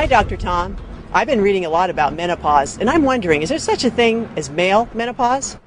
Hi, Dr. Tom. I've been reading a lot about menopause, and I'm wondering, is there such a thing as male menopause?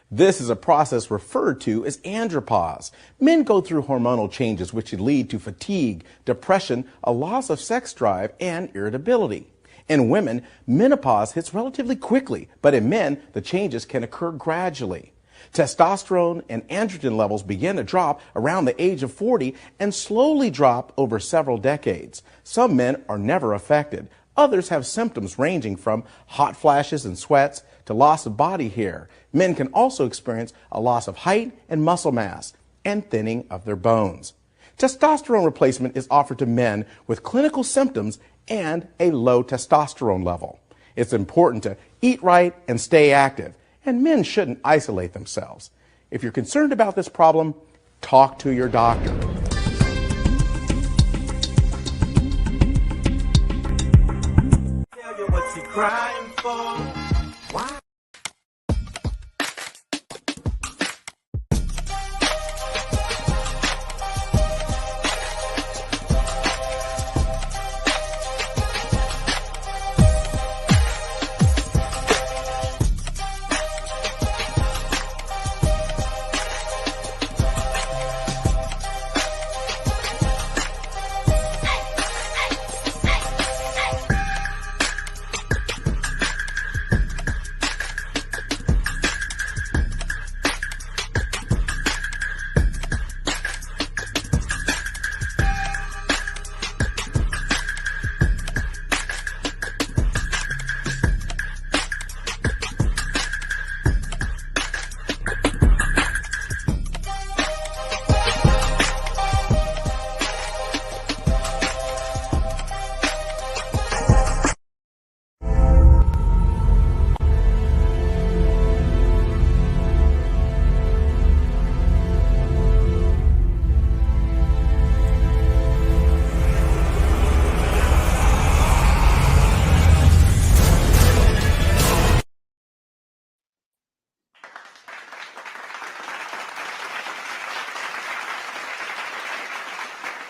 This is a process referred to as andropause. Men go through hormonal changes which lead to fatigue, depression, a loss of sex drive, and irritability. In women, menopause hits relatively quickly, but in men, the changes can occur gradually. Testosterone and androgen levels begin to drop around the age of 40 and slowly drop over several decades. Some men are never affected. Others have symptoms ranging from hot flashes and sweats to loss of body hair. Men can also experience a loss of height and muscle mass and thinning of their bones. Testosterone replacement is offered to men with clinical symptoms and a low testosterone level. It's important to eat right and stay active, and men shouldn't isolate themselves. If you're concerned about this problem, talk to your doctor. Tell you what you're crying for. Why?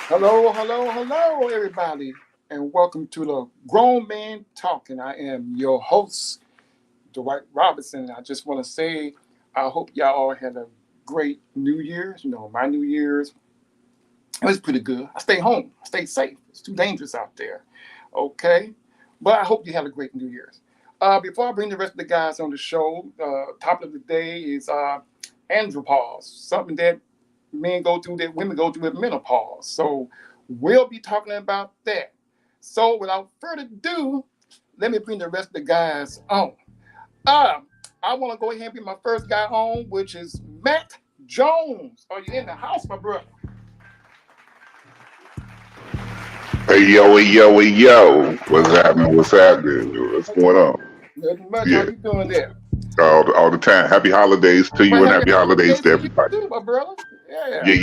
Hello, everybody, and welcome to the Grown Man Talking. I am your host, Dwight Robinson. I just want to say, I hope y'all all had a great New Year's. You know, my New Year's, it was pretty good. I stayed home. I stayed safe. It's too dangerous out there. Okay? But I hope you had a great New Year's. Before I bring the rest of the guys on the show, topic of the day is andropause, something that men go through that women go through with menopause. So we'll be talking about that. So without further ado, let me bring the rest of the guys on. I want to go ahead and bring my first guy on, which is Matt Jones. Are you in the house, my brother? Hey yo. What's happening? What's going on? Nothing much. Yeah, How you doing there? all the time. Happy holidays to you Well, and happy happy holidays to to you everybody. too, my brother. Yeah.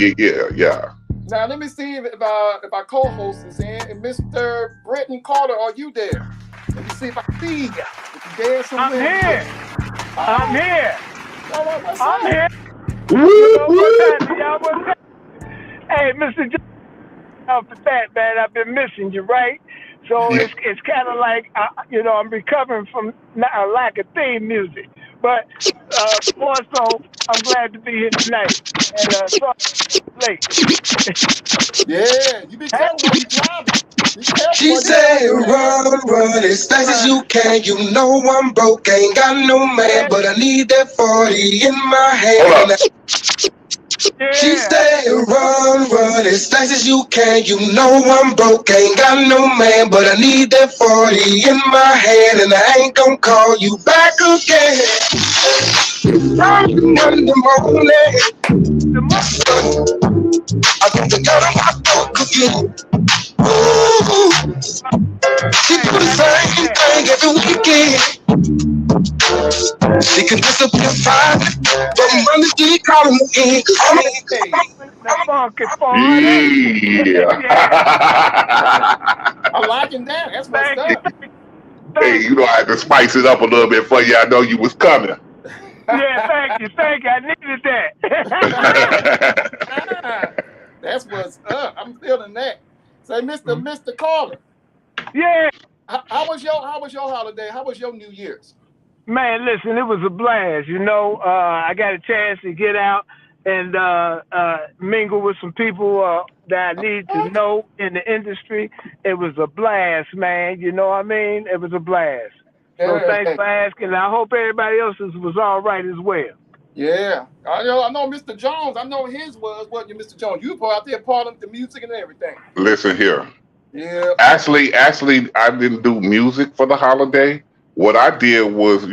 Yeah. Now let me see if our co-host is in. And Mr. Britton Carter, are you there? Let me see if I see you. If you there somewhere. I'm here. I'm here. All right, what's I'm up? here. Woo, What's happening, y'all? What's happening? Hey, Mr. Jones, off the bat, man, I've been missing you, right? So Yeah. it's kind of like, I'm recovering from a lack of theme music. But more so, I'm glad to be here tonight. And sorry, late. Yeah, you be careful while you driving. Be careful She while you said, driving. run as fast as you can. You know I'm broke, ain't got no man, but I need that 40 in my hand. Hold up. She Yeah. said, run as fast as you can. You know I'm broke, ain't got no man, but I need that 40 in my hand, and I ain't gonna call you back again. Monday morning, I think I got my dog cooking. Ooh, she do the same thing every weekend. She can disappear fine, but Monday she calling me in. Hey, The funky part. Yeah. I liking that. That's what's Thank you. up. Hey, you know I had to spice it up a little bit for you. I know you was coming. Yeah, thank you. I needed that. That's what's up. I'm feeling that. Say, Mr. Carter. Yeah. how was your holiday? How was your New Year's? Man, listen, it was a blast. I got a chance to get out and mingle with some people that I need to Okay. know in the industry. It was a blast, man. You know what I mean? It was a blast. So Yeah, thanks for asking. I hope everybody else's was all right as well. yeah. I know Mr. Jones. I know his wasn't you, Mr. Jones? You were out there part of the music and everything. Listen here. Yeah. Actually, I didn't do music for the holiday. What I did was,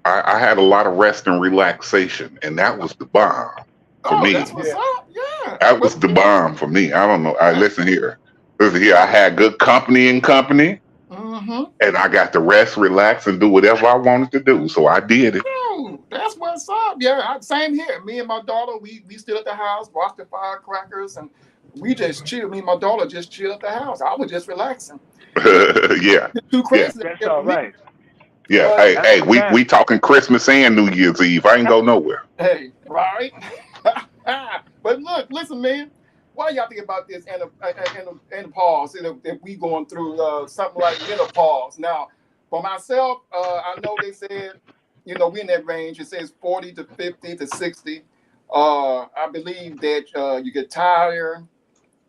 I had a lot of rest and relaxation, and that was the bomb for Oh, me. that's what's up. Yeah. That Well, was the bomb for me. I don't know. I yeah. listen here. Listen here. I had good company and company, Mm-hmm. and I got to rest, relax, and do whatever I wanted to do. So I did it. Oh, that's what's up. Yeah, same here. Me and my daughter, we still at the house, watched the firecrackers, and we just chilled. Me and my daughter just chilled at the house. I was just relaxing. Yeah, It's too yeah, crazy That's for all me. right. yeah. But Hey, That's hey, the we time. we talking Christmas and New Year's Eve. I ain't go nowhere. hey, right? But look, listen, man. What do y'all think about this Andropause? If we going through something like menopause. Now, for myself, I know they said, we in that range. It says 40 to 50 to 60. I believe that you get tired,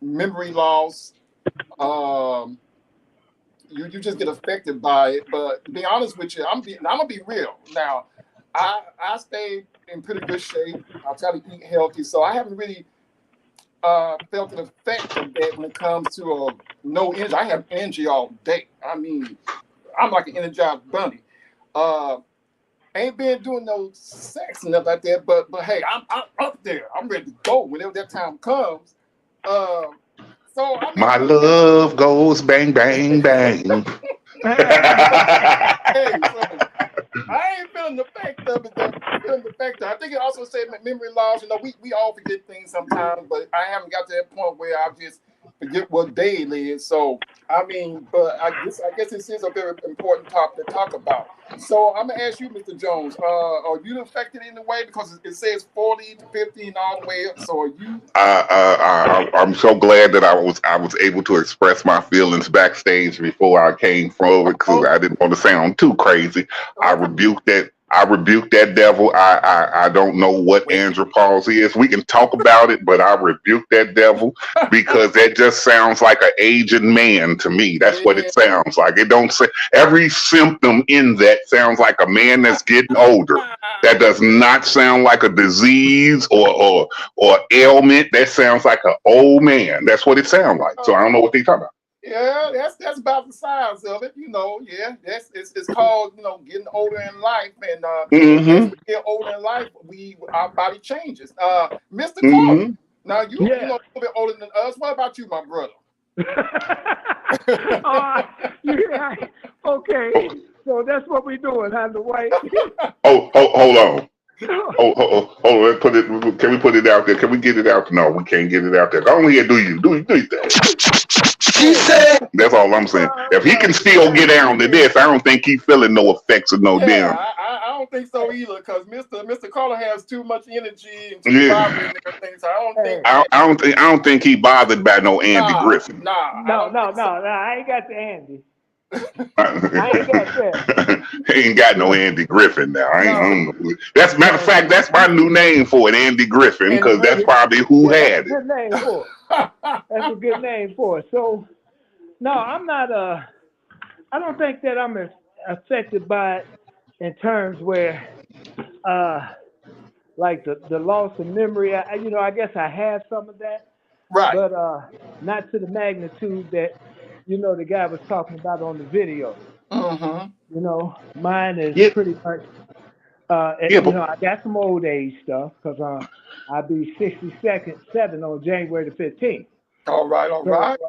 memory loss. Um, you just get affected by it. But to be honest with you, I'm gonna be real. Now, I stay in pretty good shape. I try to eat healthy, so I haven't really felt an effect of that when it comes to no energy. I have energy all day. I mean, I'm like an energized bunny. Uh, ain't been doing no sex and nothing like that, but hey, I'm up there. I'm ready to go whenever that time comes. Uh, so I mean, My love goes bang, bang, bang. hey, so I ain't feeling the effect of it though. I'm feeling the effect of it. I think it also said memory loss. We all forget things sometimes, but I haven't got to that point where I just forget what day it is. So I mean, but I guess this is a very important topic to talk about. So I'm gonna ask you, Mr. Jones, are you affected in a way because it says 40 to 50 and all the way up? So are you? I'm so glad that I was able to express my feelings backstage before I came forward because Oh, I didn't want to sound too crazy. I okay. rebuked that. I rebuked that devil. I don't know what Well, andropause is. We can talk about it, but I rebuked that devil because that just sounds like an aging man to me. That's what yeah. it sounds like. It don't say every symptom in that sounds like a man that's getting older. That does not sound like a disease or ailment. That sounds like an old man. That's what it sounds like. So I don't know what they talking about. Yeah, that's about the size of it, Yeah, it's called getting older in life, and as Mm-hmm. we get older in life, our body changes. Mr. Carter, Mm-hmm. now you Yeah. know a little bit older than us. What about you, my brother? uh, you're right. Okay. So that's what we're doing, huh, the way. Hold on. Oh, let's put it. Can we put it out there? Can we get it out there? No, we can't get it out there. Go ahead, do your thing. She said, That's all I'm saying. If he can still get down to this, I don't think he's feeling no effects of no Yeah, damn. I don't think so either, because Mr. Carter has too much energy and too vibrant Yeah, and everything. So I don't think Hey, that. I don't think he bothered by no Andy Nah, Griffin. nah, I no, don't no, think so. no, no. I ain't got the Andy. I ain't got that. He ain't got no Andy Griffin now. I No, don't know. That's matter of no. fact, that's my new name for it, Andy Griffin, And because that's Yeah, probably who yeah, that's a had it. good name for it. That's a good name for it. So, no, I'm not. I don't think that I'm affected by it in terms where, uh, like the loss of memory. I guess I have some of that, right. but not to the magnitude that the guy was talking about on the video. Mm-hmm. Mine is Yeah, pretty much. yeah, but I got some old age stuff because I'll be 67 on January the 15th. All right, all So, right.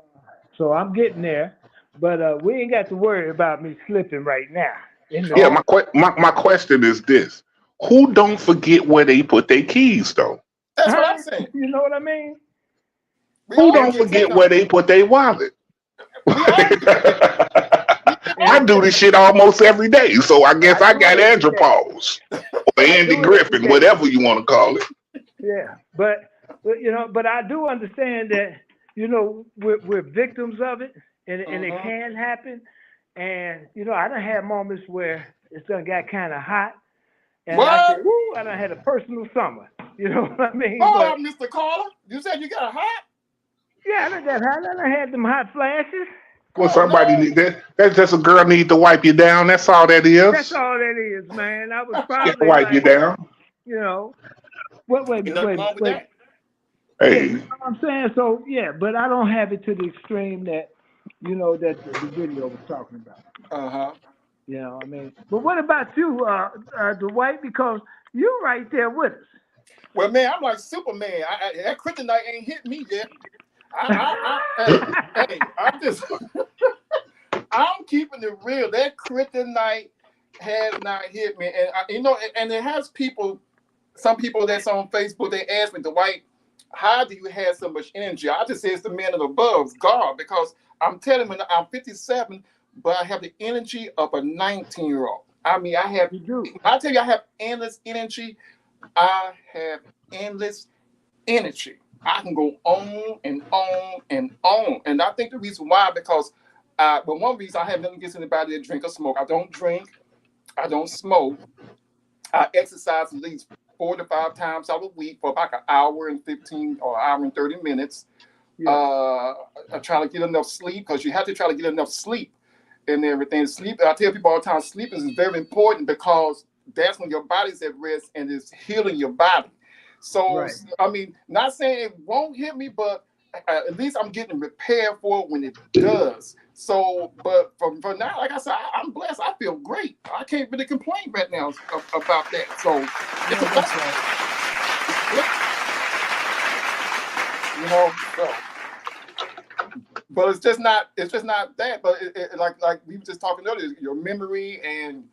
so I'm getting there, but we ain't got to worry about me slipping right now in the yeah. Oh, video. My question is this: who don't forget where they put their keys though? that's what I'm saying. You know what I mean? We Who all don't get forget sometimes. where they put their wallet? We all do that. We I And, all do do this that. shit almost every day, so I guess I I do got it every day. andropause or I Andy do it every Griffin, day. whatever you want to call it. Yeah, but I do understand that we're victims of it, and it Mm-hmm. can happen, And I done had moments where it's done got kind of hot, and I said, What? "Woo!" I done had a personal summer. You know what I mean? Hold But on, Mr. Carter. You said you got hot? yeah, I done got hot. I done had them hot flashes. Well, Oh somebody no. need that. That's just a girl need to wipe you down. That's all that That's is. all that is, man. I was She probably wipe you like, down. you know, wait a Ain't minute, nothing wait a wrong minute, with wait a that. minute. Yeah, you Hey, know what I'm saying? So yeah, but I don't have it to the extreme that that the video was talking about. Uh-huh. You know what I mean? But what about you, Dwight? Because you right there with Well, man, I'm like Superman. That kryptonite ain't hit me yet. us. I'm just, I'm keeping it real. That kryptonite has not hit me, and and it has people. Some people that's on Facebook, they ask me, Dwight, how do you have so much energy? I just say it's the man of above, God, because I'm telling you, I'm 57, but I have the energy of a 19-year-old. I mean, You do. I tell you, I have endless energy. I have endless energy. I can go on and on and on. And I think the reason why, because, well, one reason I have nothing against anybody that drink or smoke. I don't drink. I don't smoke. I exercise at least 4 to 5 times out a week for about an hour and 15 or hour and 30 minutes. Yeah. I try to get enough sleep because you have to try to get enough sleep and everything. Sleep, I tell people all the time, sleep is very important because that's when your body's at rest and it's healing your body. So, Right. I mean, not saying it won't hit me, but at least I'm getting prepared for it when it does. So, but for now, like I said, I'm blessed. I feel great. I can't really complain right now about that. So, it's a No, that's blessing, right. So. But it's just not. It's just not that. But like we were just talking earlier, your memory and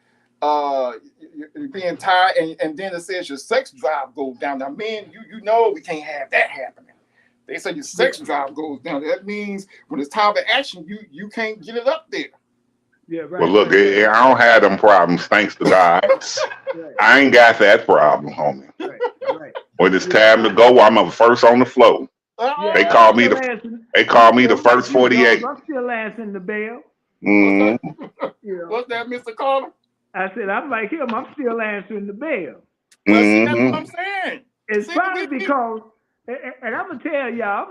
you're being tired, and then it says your sex drive goes down. Now, men, you know we can't have that happening. They say your sex drive goes down. That means when it's time for action, you can't get it up there. Yeah, well, right, look, right, right, I don't have them problems, thanks to God. right, I ain't got that problem, homie. right, right. When it's Yeah, time to go, I'm up first on the floor. yeah. They I'm call Oh, me still the answering. they I'm call me the still like first you, Jones. 48. I'm still answering the bell. what's Mm, that? You know, What's that, Mr. Carter? I said I'm like him. I'm still answering the bell. Well, see, that's what I'm mm, saying. It's See, probably because, and I'm gonna tell y'all,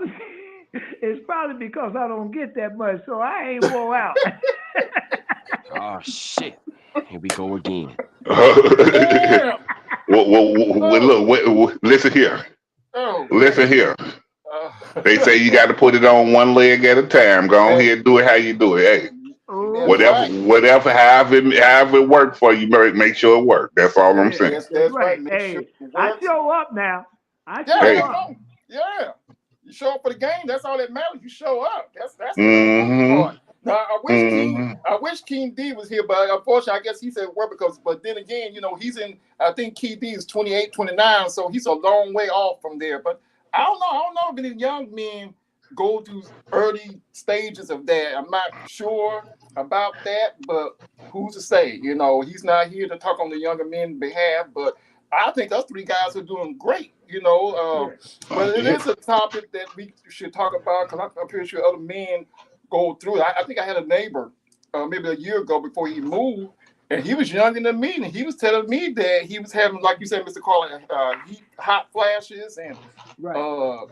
it's probably because I don't get that much, so I ain't wore out. Oh shit. Here we go again. damn. Oh, look, listen here. oh Listen man. here. They Uh, say you got to put it on one leg at a time. Go on hey, here, do it how you do it. Hey, that's Oh, whatever, right. whatever, however it worked for you, make sure it worked. That's all I'm saying. that's That's right. right. Make sure Hey, it I works. show up now. I Yeah, show Hey, that's up. all. Yeah, you show up for the game. That's all that matters. You show up. That's the important mm-hmm, part. Now, mm-hmm. I wish King D was here, but unfortunately, I guess he said work because. But then again, he's in. I think King D is 28, 29, so he's a long way off from there. But I don't know. I don't know if any young men go through early stages of that. I'm not sure about that, but who's to say? He's not here to talk on the younger men's behalf, but I think us three guys are doing great. Yeah. But Oh, it yeah. is a topic that we should talk about because I'm pretty sure other men go through it. I think I had a neighbor maybe a year ago before he moved, and he was younger than me, and he was telling me that he was having, like you said, Mr. Carlin, hot flashes, and Right. uh,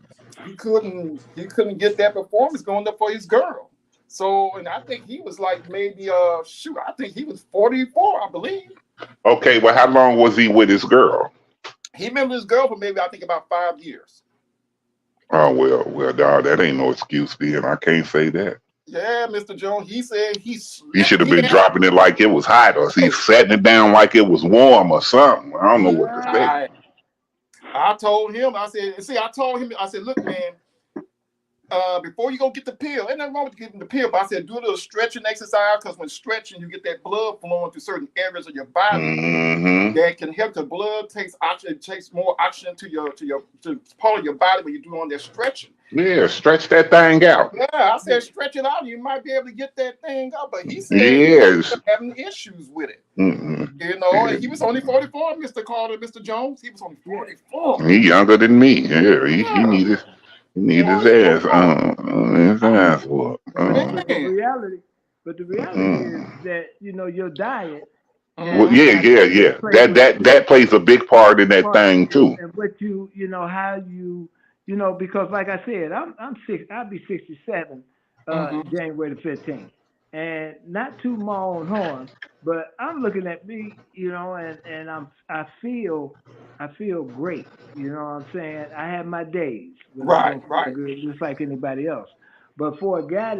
he couldn't get that performance going up for his girl. So, and I think he was like maybe I think he was 44, I believe. Okay, well, how long was he with his girl? He remembered his girl for maybe I think about 5 years. Oh well, dog, that ain't no excuse, then. I can't say that. Yeah, Mr. Jones. He said he He should slipped. have He been had. dropping it like it was hot, or he Hey, setting it down like it was warm, or something. I don't know what to say. I I told him. I said, see, I told him. I said, look, man. Before you go get the pill, ain't nothing wrong with getting the pill, but I said do a little stretching exercise because when stretching, you get that blood flowing to certain areas of your body Mm-hmm. that can help the blood takes oxygen, takes more oxygen to part of your body when you're doing that stretching. Yeah, stretch that thing out. Yeah, I said stretch it out. You might be able to get that thing up, but he said he was Yes. having issues with it. Mm-hmm. And he was only 44, Mr. Carter, Mr. Jones. He was only Yeah. 44. He younger than me. Yeah, he Yeah, need his ass 44. his ass whooped. But Man, the reality, But the reality is that your diet Well, and Mm-hmm. yeah, I yeah, think yeah. plays That a that big that plays a big part in that part thing too. and what how because like I said, I'm six. I'll be 67 Mm-hmm. January the 15th, and not to my own horn, but I'm looking at me, and I feel great. You know what I'm saying? I have my days when I Right, don't feel right. good, just like anybody else. But for a guy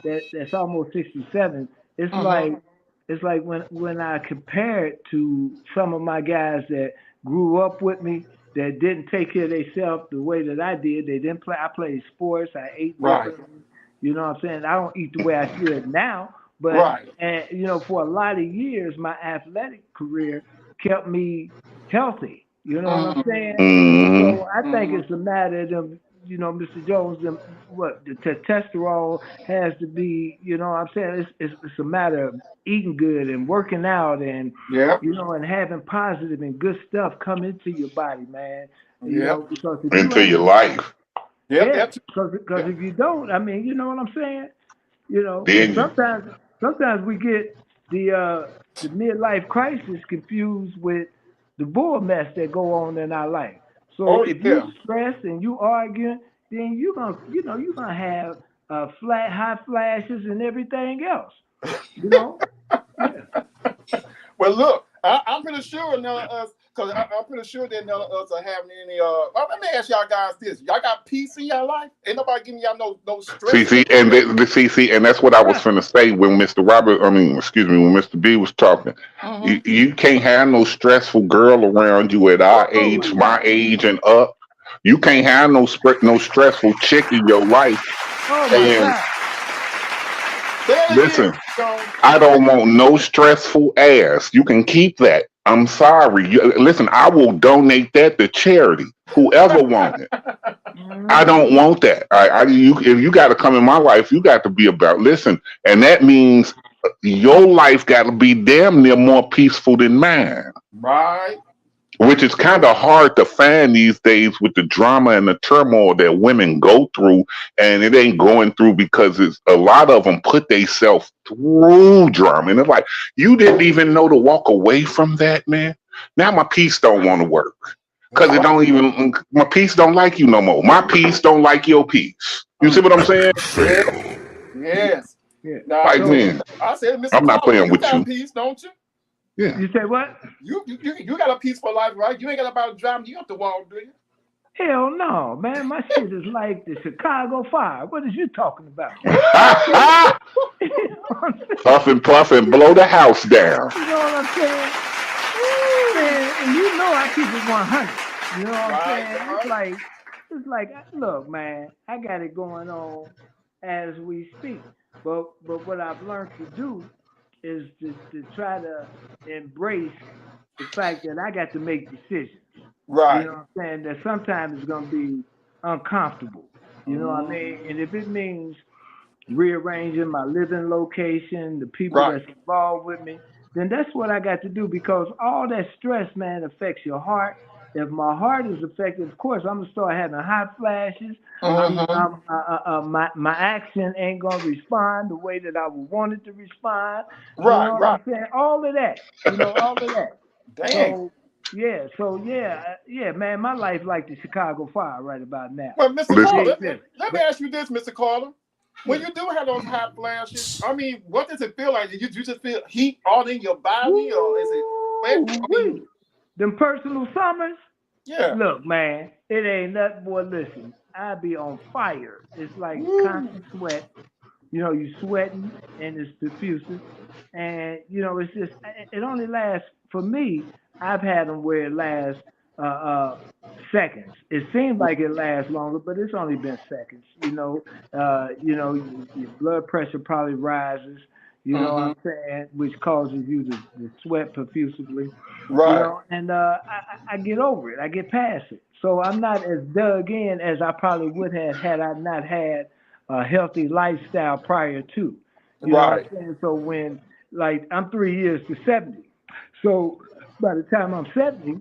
that's almost 67, it's Mm-hmm. like when I compare it to some of my guys that grew up with me that didn't take care of themselves the way that I did. They didn't play. I played sports. I ate Right, differently. You know what I'm saying? I don't eat the way I should now, but right. and for a lot of years, my athletic career kept me healthy. You know what I'm Mm-hmm. saying? Hmm. So I think it's a matter of them, Mr. Jones, what the testosterone has to be, what I'm saying? It's a matter of eating good and working out and, Yep, and having positive and good stuff come into your body, man. yep, Because if you Into ain't, your life. yep, yeah, yep, because yep. if you don't, I mean, you know what I'm saying? And Then you sometimes we get the midlife crisis confused with the bull mess that go on in our life. So Oh if you yeah. stressed and you arguing, then you're gonna have flat high flashes and everything else. You know? Yeah. Well, look, I'm pretty sure none of us, because I'm pretty sure that none of us are having any. Let me ask y'all guys this: y'all got peace in your life? Ain't nobody giving y'all no see, stress or see, nothing and like that? and that's what I was Right. finna say when Mr. Robert, I mean, excuse me, when Mr. B was talking. Mm-hmm. You can't have no stressful girl around you at our Oh age, my no. age, and up. You can't have no stressful chick in your life. Oh my And God. Say it again, listen, Mr. Jones. I don't want no stressful ass. You can keep that. I'm sorry. Listen, I will donate that to charity. Whoever want it. I Hmm. don't want that. If you got to come in my life, you got to be about. Listen, and that means your life got to be damn near more peaceful than mine, Right. which is kind of hard to find these days with the drama and the turmoil that women go through, and it ain't going through because it's a lot of them put themselves through drama, and it's like you didn't even know to walk away from that, man. Now my peace don't want to work. Cause it Right. don't even my piece don't like you no more. My piece don't like your piece. You see what I'm saying? Yeah. Yes. Yeah. Now, Like So man, I said, Mr. I'm not Carter, playing you with got you. peace, don't you? Yeah. you say what? You got a peaceful life, right? You ain't got about driving you up the wall, do you? Hell no, man. My shit is like the Chicago Fire. What is you talking about? You know what I'm saying? Puff and blow the house down. You know what I'm saying? Woo. Man, and I keep it 100. You know what I'm Right, saying? It's right. like, look, man, I got it going on as we speak. But what I've learned to do is to try to embrace the fact that I got to make decisions. You Right. know what I'm saying? That sometimes it's gonna be uncomfortable. You know what I mean? Mm, And if it means rearranging my living location, the people right. that's involved with me, then that's what I got to do because all that stress, man, affects your heart. If my heart is affected, of course, I'm gonna start having hot flashes. Mm-hmm. My action ain't gonna respond the way that I would want it to respond. You know Right, what right. I'm saying? All of that, all of that. Dang. So yeah, man, my life like the Chicago Fire right about now. Well, Mr. It Listen, Carter, exists, let me but ask you this, Mr. Carter. When yeah. you do have those hot flashes, I mean, what does it feel like? You just feel heat all in your body, or is it sweat? I mean, Woo-wee. Them personal summers, yeah. look, man, it ain't nothing, boy. Listen, I be on fire. It's like Woo. constant sweat. You sweating and it's diffusive, and it's just it only lasts for me. I've had them where it lasts uh, uh, seconds. It seems like it lasts longer, but it's only been seconds. Your blood pressure probably rises. You know what Mm-hmm. I'm saying, which causes you to sweat profusively. Right. And I get over it. I get past it. So I'm not as dug in as I probably would have had I not had a healthy lifestyle prior to. You know what I'm Right. saying? So when like I'm 3 years to 70. So by the time I'm 70,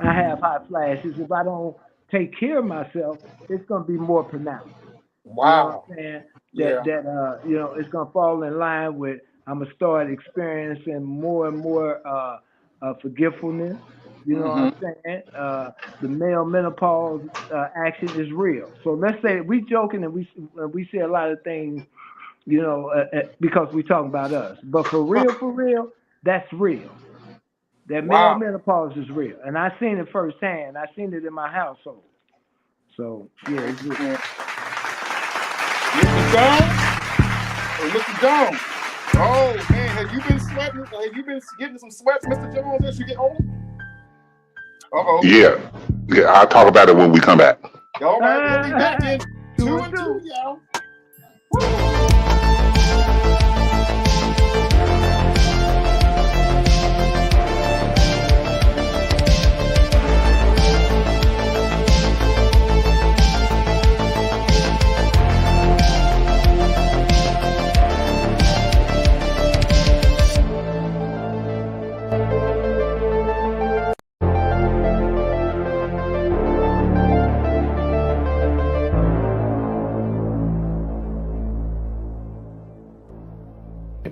I have hot flashes. If I don't take care of myself, it's gonna be more pronounced. You know what Wow. I'm saying? Yeah. It's gonna fall in line with I'm gonna start experiencing more and more forgetfulness. You know what Mm-hmm. I'm saying? The male menopause action is real. So let's say we joking and we say a lot of things, because we talking about us. But for real, that's real. That male Wow. menopause is real, and I seen it firsthand. I seen it in my household. So yeah, it's real. And Mr. Jones? Hey, Mr. Jones. Oh man, have you been sweating? Have you been getting some sweats, Mr. Jones, as you get older? Uh-oh. Yeah. Yeah, I'll talk about it when we come back. All right, we'll be back in 2 2 and and 2. 2, y'all.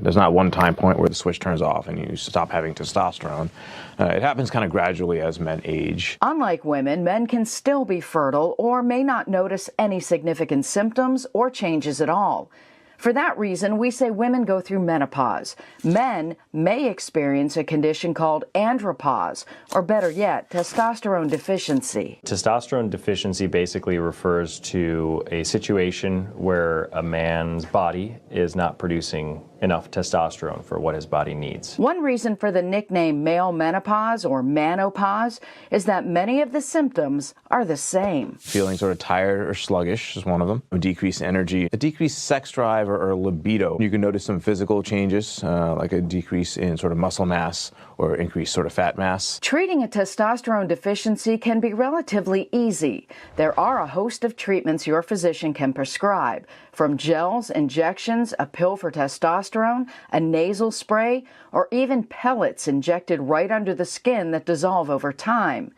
There's not one time point where the switch turns off and you stop having testosterone. It happens kind of gradually as men age. Unlike women, men can still be fertile or may not notice any significant symptoms or changes at all. For that reason, we say women go through menopause. Men may experience a condition called andropause, or better yet, testosterone deficiency. Testosterone deficiency basically refers to a situation where a man's body is not producing enough testosterone for what his body needs. One reason for the nickname male menopause or menopause is that many of the symptoms are the same. Feeling sort of tired or sluggish is one of them. A decreased energy, a decreased sex drive or libido. You can notice some physical changes, like a decrease in sort of muscle mass or increased sort of fat mass. Treating a testosterone deficiency can be relatively easy. There are a host of treatments your physician can prescribe, from gels, injections, a pill for testosterone, a nasal spray, or even pellets injected right under the skin that dissolve over time.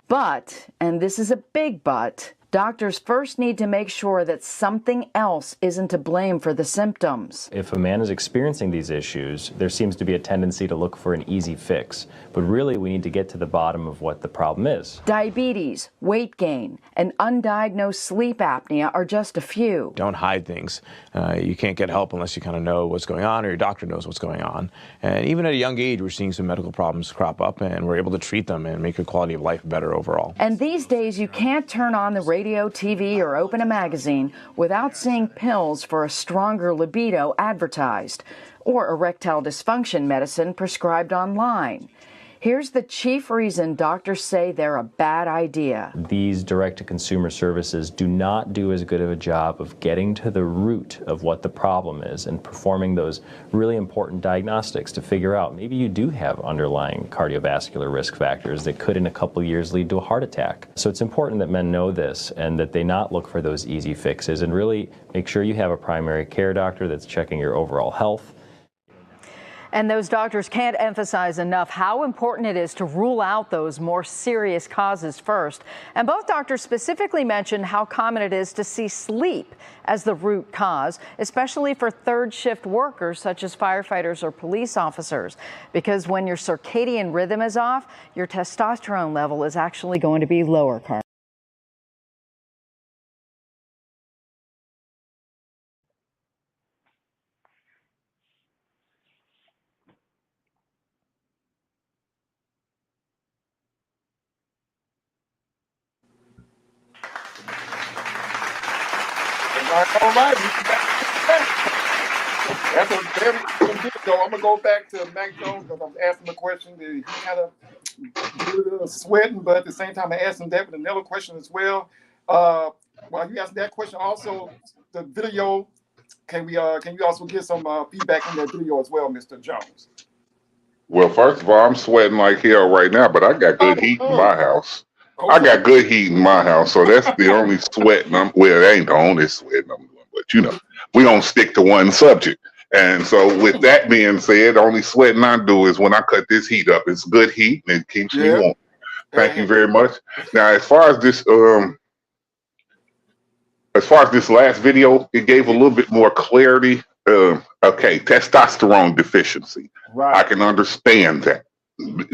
But, and this is a big but, doctors first need to make sure that something else isn't to blame for the symptoms. If a man is experiencing these issues, there seems to be a tendency to look for an easy fix. But really, we need to get to the bottom of what the problem is. Diabetes, weight gain, and undiagnosed sleep apnea are just a few. Don't hide things. You can't get help unless you kind of know what's going on or your doctor knows what's going on. And even at a young age, we're seeing some medical problems crop up and we're able to treat them and make your quality of life better overall. And these days, you can't turn on the radio, TV, or open a magazine without seeing pills for a stronger libido advertised, or erectile dysfunction medicine prescribed online. Here's the chief reason doctors say they're a bad idea. These direct-to-consumer services do not do as good of a job of getting to the root of what the problem is and performing those really important diagnostics to figure out maybe you do have underlying cardiovascular risk factors that could in a couple years lead to a heart attack. So it's important that men know this and that they not look for those easy fixes and really make sure you have a primary care doctor that's checking your overall health. And those doctors can't emphasize enough how important it is to rule out those more serious causes first. And both doctors specifically mentioned how common it is to see sleep as the root cause, especially for third shift workers such as firefighters or police officers. Because when your circadian rhythm is off, your testosterone level is actually going to be lower, Carmen. All right. That's a very good though. I'm gonna go back to Mac Jones because I'm asking the question that he kind of did a little sweating, but at the same time I asked him that with another question as well. While you asked that question, also the video, can you also get some feedback on that video as well, Mr. Jones? Well, first of all, I'm sweating like hell right now, but I got good heat in my house. I got good heat in my house, so that's the only sweating well, it ain't the only sweating I'm doing, but you know, we don't stick to one subject. And so with that being said, the only sweating I do is when I cut this heat up. It's good heat and it keeps me warm. Thank you very much. Now, as far as this as far as this last video, it gave a little bit more clarity. Okay, testosterone deficiency. I Right. can understand that.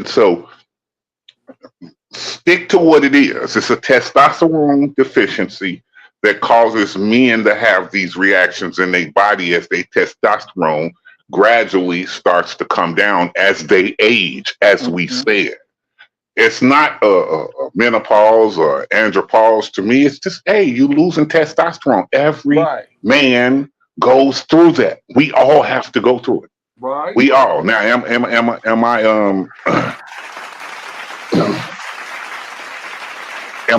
So stick to what it is. It's a testosterone deficiency that causes men to have these reactions in their body as their testosterone gradually starts to come down as they age, as we Mm-hmm. said. It's not a menopause or andropause. To me, it's just, hey, you losing testosterone. Every Right. man goes through that. We all have to go through it. Right. We all. Now, am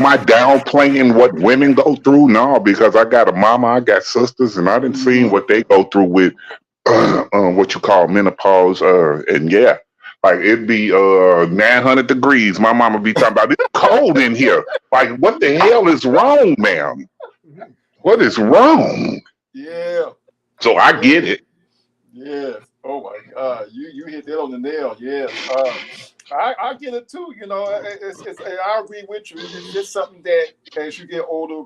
I downplaying what women go through? No, because I got a mama, I got sisters, and I didn't see what they go through with what you call menopause. And yeah, like it'd be 900 degrees. My mama be talking about it's cold in here. Like, what the hell is wrong, ma'am? What is wrong? Yeah. So I get it. Yes. Oh my God, you hit that on the nail. Yes. I get it too. You know, I agree with you. It's just something that as you get older,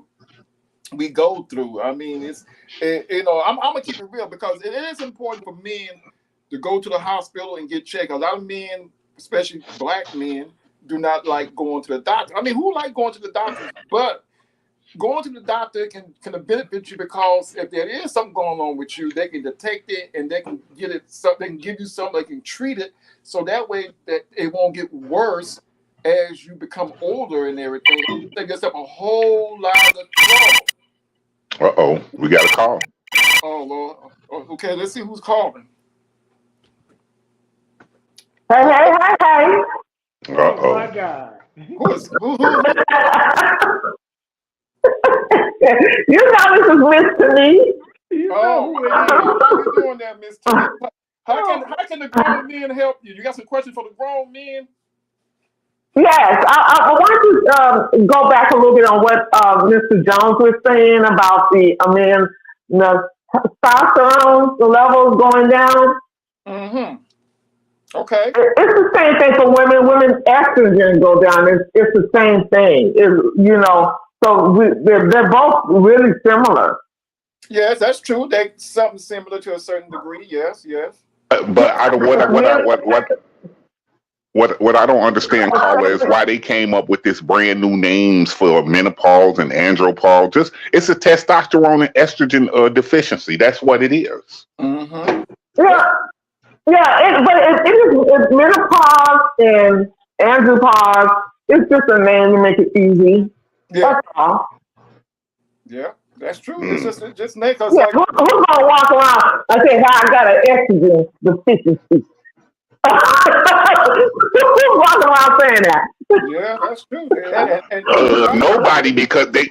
we go through. I mean, you know, I'm gonna keep it real because it is important for men to go to the hospital and get checked. A lot of men, especially black men, do not like going to the doctor. I mean, who like going to the doctors? But going to the doctor can benefit you because if there is something going on with you, they can detect it and they can get it. So they can give you something. They can treat it so that way that it won't get worse as you become older and everything. They get yourself a whole lot of trouble. We got a call. Oh Lord. Okay, let's see who's calling. Hey. Oh my God. Who? You know this is Miss Denise. Oh, how you doing there, Miss T? How can the grown men help you? You got some questions for the grown men? Yes, I want to go back a little bit on what Mr. Jones was saying about the testosterone levels going down. Mm-hmm. Okay. It's the same thing for women. Women estrogen go down. It's the same thing. You know, so they're both really similar. Yes, that's true. They something similar to a certain degree. Yes. But what I don't understand, Carla, is why they came up with this brand new names for menopause and andropause. It's a testosterone and estrogen deficiency. That's what it is. Mm-hmm. Yeah, but it's menopause and andropause. It's just a name to make it easy. Yeah. That's all. Yeah, that's true. It's just name because who's gonna walk around and say, "I got an estrogen deficiency"? Who's walking around saying that? Yeah, that's true. Nobody, because they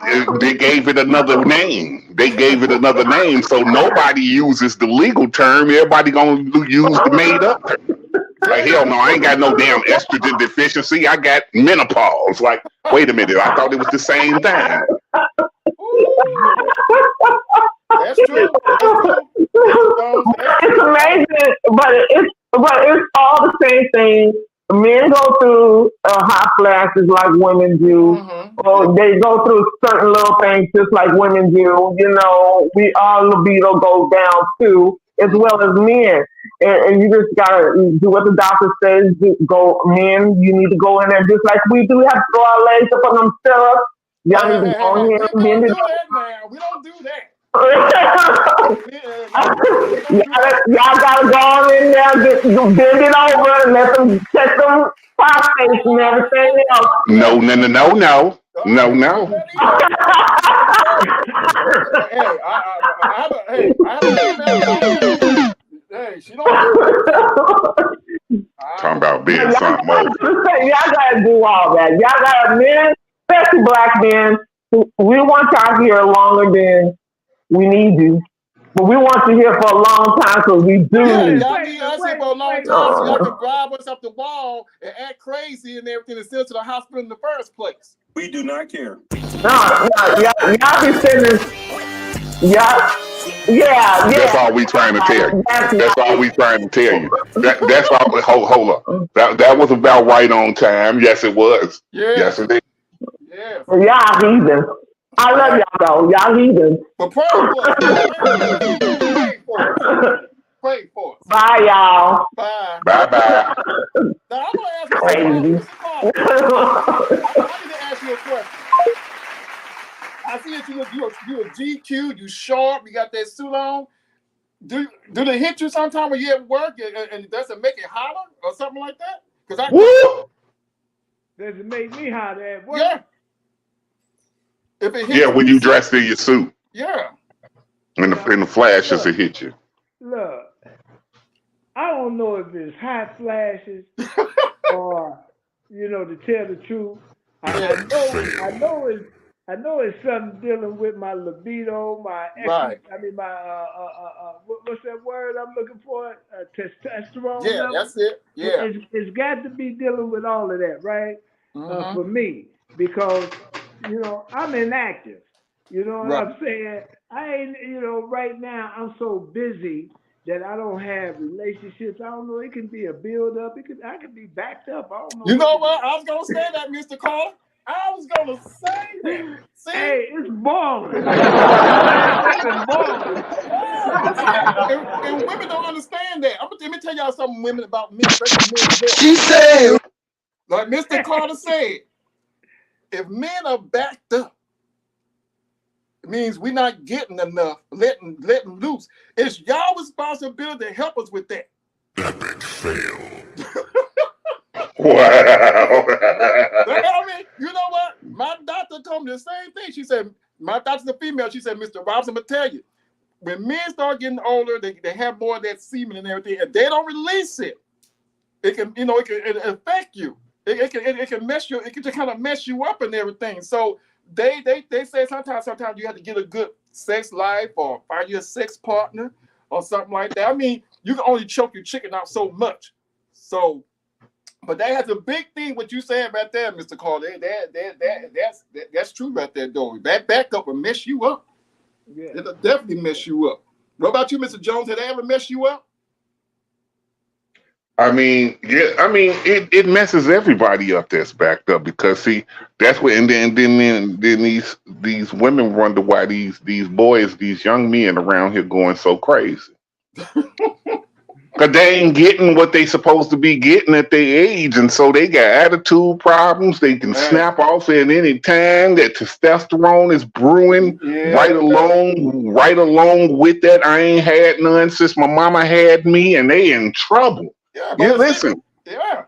gave it another name. They gave it another name, so nobody uses the legal term. Everybody gonna use the made up term. Like, hell no, I ain't got no damn estrogen deficiency. I got menopause. Like, wait a minute, I thought it was the same thing. That's true. It's amazing, but it's all the same thing. Men go through hot flashes like women do. Or they go through certain little things just like women do. You know, our libido goes down too, as well as men. And you just gotta do what the doctor says. Men, you need to go in there just like we do. We have to throw our legs up on them stirrups. Y'all need to go in here and bend it up. We don't do that. Y'all gotta go in there, bend it over, and let them check them prostates and everything else. No. Hey, she don't. Talking about being something more. Y'all gotta do all that. Y'all gotta, men, especially black men, we want y'all here longer than we need you. But we want you here for a long time, so we do. Y'all need us here for a long time, so y'all can drive us up the wall and act crazy and everything and send to the hospital in the first place. We do not care. No, y'all be sending. Yeah. That's all we trying to tell you. That's all we trying to tell you. That's all. Hold up. That was about right on time. Yes, it was. Yeah. Yes, it is. Yeah. Y'all heathen. I love y'all though. Y'all heathens. But pray for us. Pray for us. Pray for us. Bye, y'all. Bye. Bye bye. Now I'm gonna ask Mr. Carter. Crazy. Mr. Carter, I need to ask you a question. I see that you a GQ, you sharp, you got that suit on. Do they hit you sometime when you at work and does it make it hotter or something like that? Because Does it make me hotter at work? Yeah. If it hits Yeah, when you dressed in your suit. Yeah. In the flashes, it hit you. Look, I don't know if it's hot flashes or, to tell the truth, I know it's something dealing with my libido, my Right. my what's that word I'm looking for? Testosterone. Yeah, level. that's it. Yeah. It's got to be dealing with all of that, right? Mm-hmm. For me, because I'm inactive. You know what I'm saying? I ain't, right now I'm so busy that I don't have relationships. I don't know. It can be a build up. I could be backed up. I don't know. You know what? I was gonna say that, Mr. Carter. I was gonna say that. See? Hey, it's boring. And women don't understand that. Let me tell y'all something, women, about men, especially men. She said, like Mr. Carter said, if men are backed up, it means we're not getting enough, letting loose. It's y'all responsibility to help us with that. Epic fail. Wow. I mean, you know what? My doctor told me the same thing. She said, my doctor's a female. She said, Mr. Robinson, I'm going to tell you, when men start getting older, they have more of that semen and everything. If they don't release it, it can, it can affect you. It can mess you. It can just kind of mess you up and everything. So they say sometimes you have to get a good sex life or find you a sex partner or something like that. I mean, you can only choke your chicken out so much. So, but that has a big thing. What you saying right there, Mr. Carter. That's true right there, though. That backup will mess you up. Yeah. It'll definitely mess you up. What about you, Mr. Jones? Did they ever mess you up? I mean, yeah, it messes everybody up that's backed up because see, that's what and then these women wonder why these boys, these young men around here going so crazy. Cause they ain't getting what they supposed to be getting at their age, and so they got attitude problems. They can snap off at any time. That testosterone is brewing right along with that. I ain't had none since my mama had me, and they in trouble. Yeah, listen. Yeah,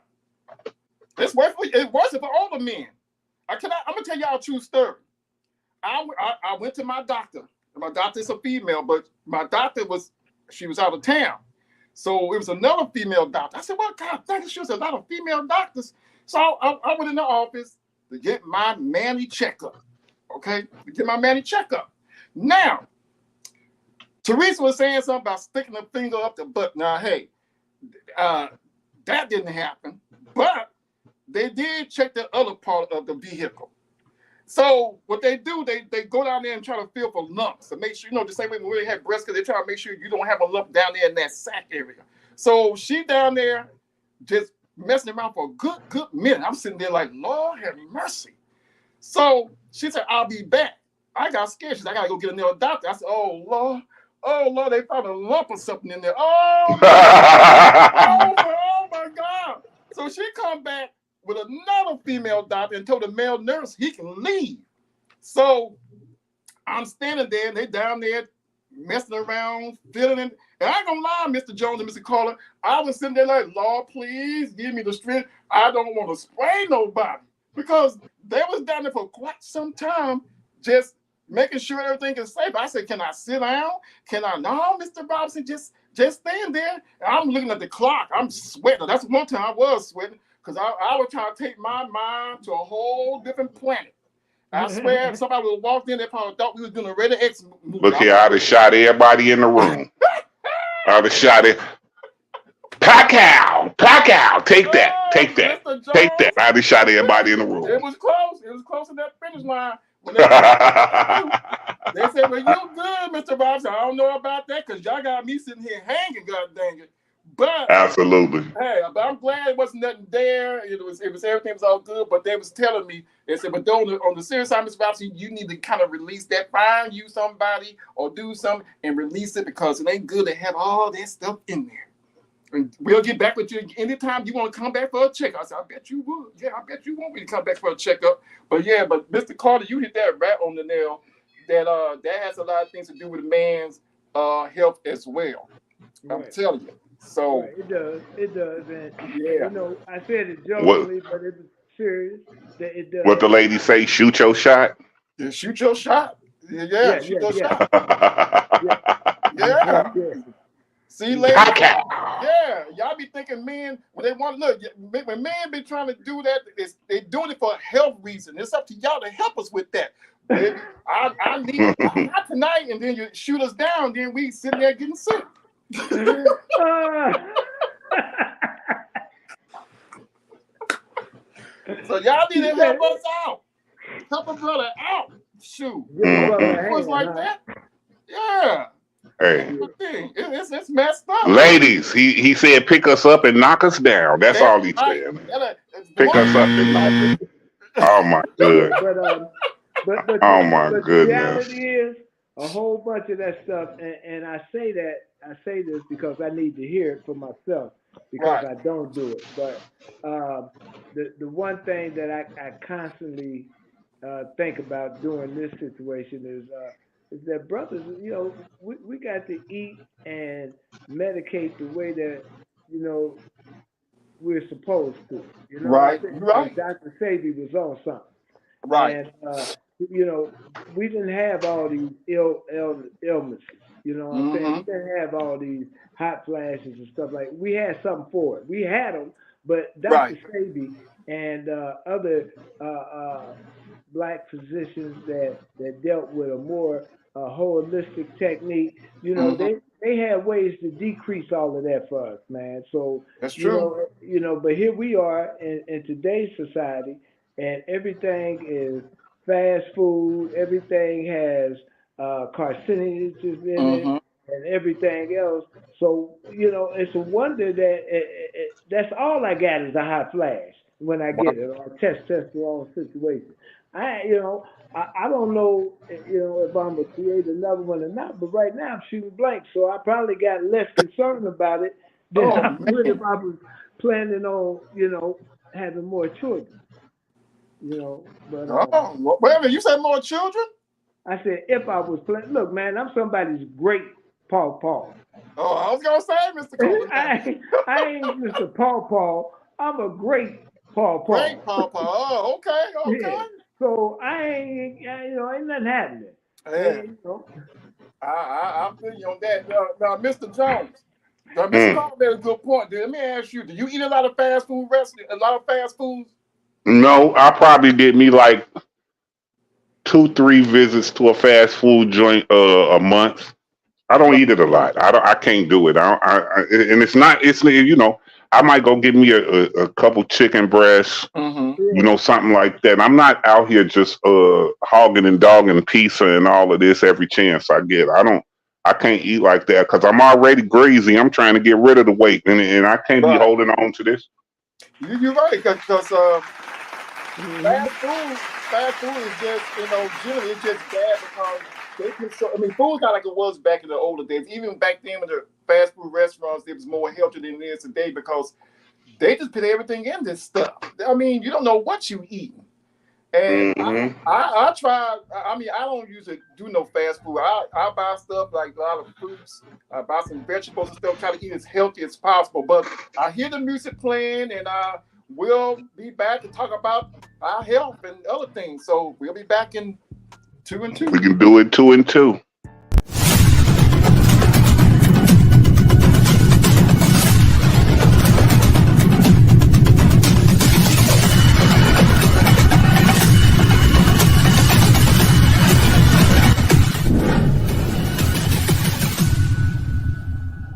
it's worse for older men. I'm gonna tell y'all a true story. I went to my doctor. My doctor is a female, but my doctor she was out of town. So it was another female doctor. I said, well, God, thank you. There's a lot of female doctors. So I went in the office to get my manly checkup. Okay? To get my manly checkup. Now, Teresa was saying something about sticking a finger up the butt. Now, hey, that didn't happen. But they did check the other part of the vehicle. So what they do, they go down there and try to feel for lumps to make sure, the same way when we had breast cancer, they try to make sure you don't have a lump down there in that sac area. So she down there just messing around for a good minute. I'm sitting there like, Lord have mercy. So she said, I'll be back. I got scared. She said, I gotta go get another doctor. I said, oh Lord, they found a lump or something in there. Oh my God. So she come back with another female doctor and told the male nurse he can leave. So I'm standing there and they down there messing around, feeling it. And I ain't gonna lie, Mr. Jones and Mr. Carter, I was sitting there like, Lord, please give me the strength. I don't want to spray nobody because they was down there for quite some time just making sure everything is safe. I said, can I sit down? No, Mr. Robinson, just stand there. And I'm looking at the clock. I'm sweating. That's one time I was sweating. Because I was trying to take my mind to a whole different planet. I swear, if somebody would have walked in, they probably thought we was doing a Rated X movie. Look here, I'd have shot everybody in the room. I'd have shot it. Pack out. Take that. Take that. I'd have shot everybody in the room. It was close. It was close to that finish line. When they said, well, you good, Mr. Robinson. I don't know about that because y'all got me sitting here hanging, god dang it. But Absolutely. hey, but I'm glad it wasn't nothing there. It was everything was all good. But they was telling me, they said, but on the serious side, Mr. Robinson, you need to kind of release that, find you somebody or do something and release it, because it ain't good to have all that stuff in there. And we'll get back with you anytime you want to come back for a checkup. I said, I bet you would. Yeah, I bet you want me to come back for a checkup. But yeah, but Mr. Carter, you hit that right on the nail. That has a lot of things to do with a man's health as well. I'm telling you. So it does. And yeah, you know, I said it What jokingly, but it was serious. That it does. what the lady say? Shoot your shot. yeah, shoot your shot. Yeah, shoot your shot. Yeah. See, ladies, yeah, y'all be thinking men, when they want to look, when men be trying to do that, they doing it for a health reason. It's up to y'all to help us with that. I need not tonight, and then you shoot us down, then we sitting there getting sick. So y'all need to help us out. Help a brother out. Shoot. It was like that. Yeah. Hey, it's messed up. ladies, he said pick us up and knock us down. That's all he said. Pick us up and knock us. Oh my goodness. But oh my the goodness. reality is a whole bunch of that stuff, and I say this because I need to hear it for myself, because I don't do it. But the one thing that I constantly think about during this situation is that brothers, you know, we got to eat and medicate the way that, you know, we're supposed to. You know, right. Dr. Sabi was on something. Right. And you know, we didn't have all these illnesses. You know what I'm saying? We didn't have all these hot flashes and stuff like that. We had something for it. We had them, but Dr. Sabi and other black physicians that dealt with a more holistic technique, you know, they had ways to decrease all of that for us, man. So that's true. You know, but here we are in today's society, and everything is fast food. Everything has carcinogens in it, and everything else. So you know, it's a wonder that that's all I got is a hot flash when I get it, or a testosterone situation. I don't know, you know, if I'm gonna create another one or not, but right now I'm shooting blank, so I probably got less concerned about it than I would if I was planning on, you know, having more children. You know, but wait a minute, you said more children? I said if I was planning. Look, man, I'm somebody's great Paw. Oh, I was gonna say, Mr. Cole. I ain't Mr. Paw. I'm a great Paw. Great Paw. Oh, okay. Yeah. So I ain't, you know, ain't nothing happening. Yeah. You know? I feel you on that. Now, Mr. Jones. Now, Mr. Jones made a good point. Let me ask you: do you eat a lot of fast food restaurants? A lot of fast foods? No, I probably did me like 2-3 visits to a fast food joint a month. I don't eat it a lot. I can't do it. And it's you know, I might go get me a couple chicken breasts, you know, something like that. I'm not out here just hogging and dogging pizza and all of this every chance I get. I can't eat like that because I'm already greasy. I'm trying to get rid of the weight, and I can't be holding on to this. You're right, because fast food is just, you know, generally it's just bad because they can food's not like it was back in the older days. Even back then when the fast food restaurants, it was more healthy than it is today because they just put everything in this stuff. I mean, you don't know what you eat. And I try. I mean, I don't usually do no fast food. I buy stuff like a lot of fruits. I buy some vegetables and stuff. Try to eat as healthy as possible. But I hear the music playing, and I will be back to talk about our health and other things. So we'll be back in 2 and 2. We can do it 2 and 2.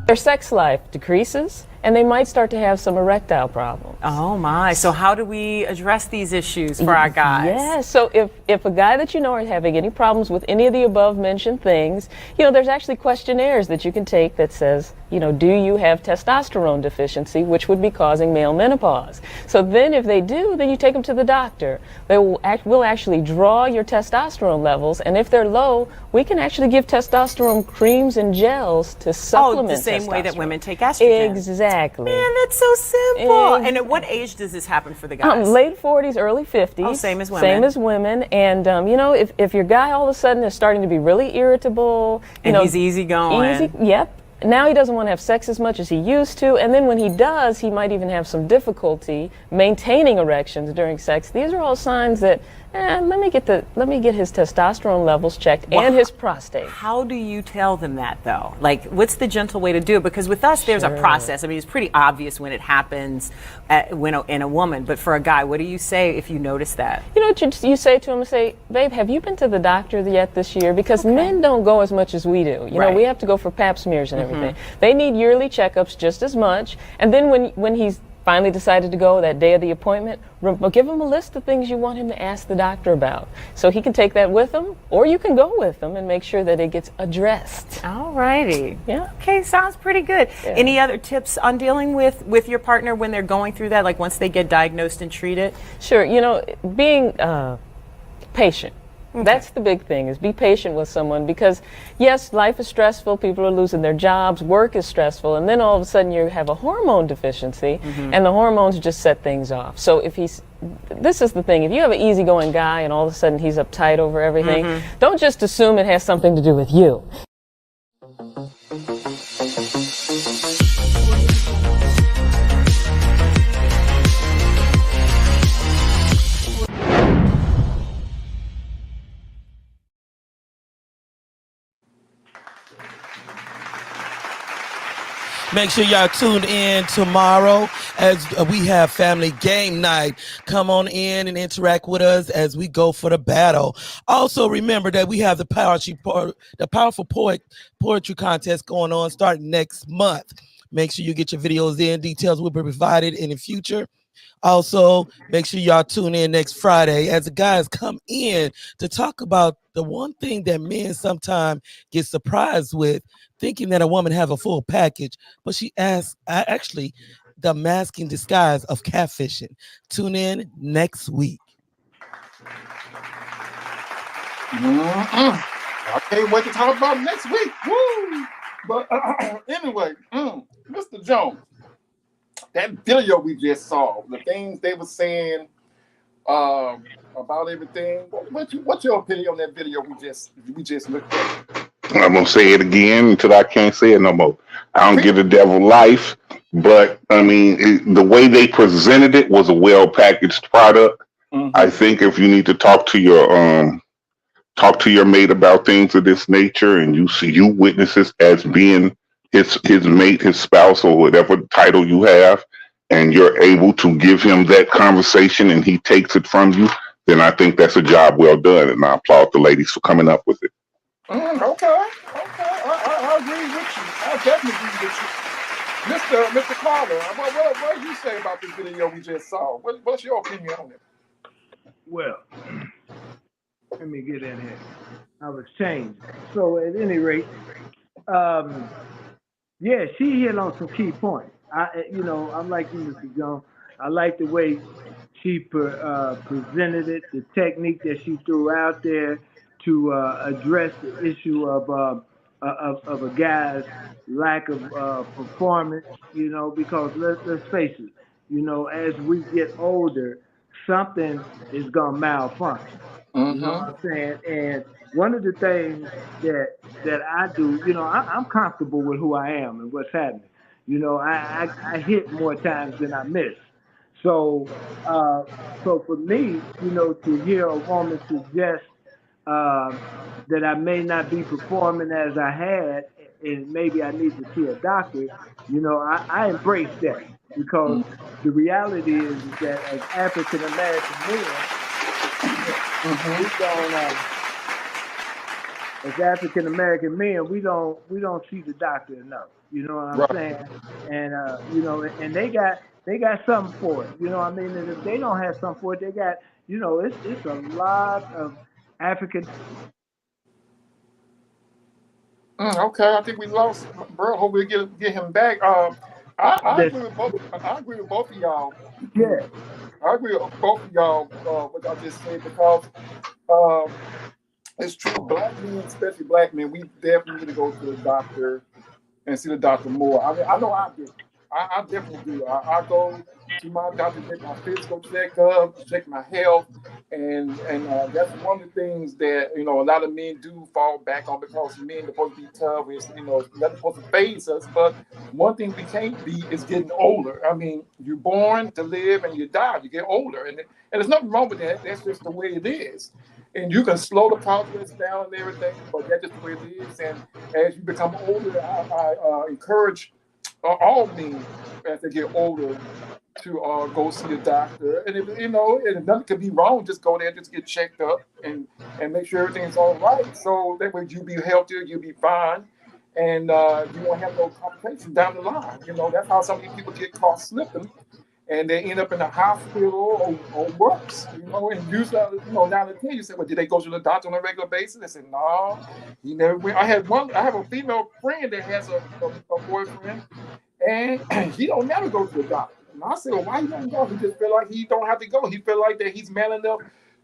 Their sex life decreases, and they might start to have some erectile problems. Oh my, so how do we address these issues for our guys? Yeah, so if a guy that you know is having any problems with any of the above mentioned things, you know, there's actually questionnaires that you can take that says, do you have testosterone deficiency, which would be causing male menopause? So then if they do, then you take them to the doctor. They will actually draw your testosterone levels, and if they're low, we can actually give testosterone creams and gels to supplement the same way that testosterone. women take estrogen. Exactly. Man, that's so simple. And at what age does this happen for the guys? Late 40s, early 50s. Oh, same as women. Same as women. And, if your guy all of a sudden is starting to be really irritable, and he's easygoing. Yep. Now he doesn't want to have sex as much as he used to, and then when he does, he might even have some difficulty maintaining erections during sex. These are all signs that let me get his testosterone levels checked and his prostate. How do you tell them that, though? Like, what's the gentle way to do it? Because with us, there's a process. I mean, it's pretty obvious when it happens in a woman, but for a guy, what do you say if you notice that? You say to him, babe, have you been to the doctor yet this year? Because men don't go as much as we do. We have to go for pap smears and everything. They need yearly checkups just as much. And then when he's finally decided to go that day of the appointment, give him a list of things you want him to ask the doctor about. So he can take that with him, or you can go with him and make sure that it gets addressed. All righty. Yeah. Okay, sounds pretty good. Yeah. Any other tips on dealing with your partner when they're going through that, like once they get diagnosed and treated? Sure. Being patient. Okay. That's the big thing, is be patient with someone, because yes, life is stressful, people are losing their jobs, work is stressful, and then all of a sudden you have a hormone deficiency, and the hormones just set things off. So this is the thing, if you have an easygoing guy and all of a sudden he's uptight over everything, don't just assume it has something to do with you. Make sure y'all tune in tomorrow as we have family game night. Come on in and interact with us as we go for the battle. Also, remember that we have the Powerful Poetry Contest going on starting next month. Make sure you get your videos in. Details will be provided in the future. Also, make sure y'all tune in next Friday as the guys come in to talk about the one thing that men sometimes get surprised with, thinking that a woman have a full package, but she asks actually the masking disguise of catfishing. Tune in next week. I can't wait to talk about it next week. Woo! But anyway, Mr. Jones, that video we just saw, the things they were saying about everything. What's your opinion on that video we just looked at? I'm gonna say it again until I can't say it no more. I don't give the devil life, but I mean the way they presented it was a well packaged product. I think if you need to talk to your mate about things of this nature, and you witness this as being his mate, his spouse, or whatever title you have, and you're able to give him that conversation and he takes it from you, then I think that's a job well done, and I applaud the ladies for coming up with it. Okay. I agree with you. I definitely agree with you. Mr. Carter, what do you say about this video we just saw? What's your opinion on it? Well, let me get in here. I was changed. So at any rate, yeah, she hit on some key points. I'm like you, Mr. Jones. I like the way she presented it, the technique that she threw out there to address the issue of a guy's lack of performance. Because let's face it, as we get older, something is gonna malfunction. You know what I'm saying? And one of the things that I do, I'm comfortable with who I am and what's happening. I hit more times than I miss. So for me, to hear a woman suggest that I may not be performing as I had, and maybe I need to see a doctor, I embrace that, because the reality is that as African American men, we don't see the doctor enough. You know what I'm saying? And and they got something for it. You know what I mean? And if they don't have something for it, they got, it's a lot of African. Okay, I think we lost bro. Hope we get him back. I agree with both. I agree with both of y'all. Yeah. I agree with both of y'all. What y'all just said because um, it's true. Black men, especially black men, we definitely need to go to the doctor and see the doctor more. I mean, I know I do. I definitely do. I go to my doctor, get my physical checkup, check my health, and that's one of the things that a lot of men do fall back on because men are supposed to be tough. It's nothing supposed to phase us. But one thing we can't be is getting older. I mean, you're born to live and you die. You get older, and there's nothing wrong with that. That's just the way it is. And you can slow the progress down and everything, but that's just the way it is. And as you become older, I encourage all men as they get older to go see a doctor. And if nothing could be wrong, just go there, just get checked up and make sure everything's all right. So that way you'll be healthier, you'll be fine, and you won't have no complications down the line. That's how some of these people get caught slipping and they end up in the hospital or worse, and usually, now the thing you say, well, did they go to the doctor on a regular basis? They said, no, he never went. I have a female friend that has a boyfriend, and he don't never go to the doctor. And I said, well, why he don't go? He just feel like he don't have to go. He feel like that he's man enough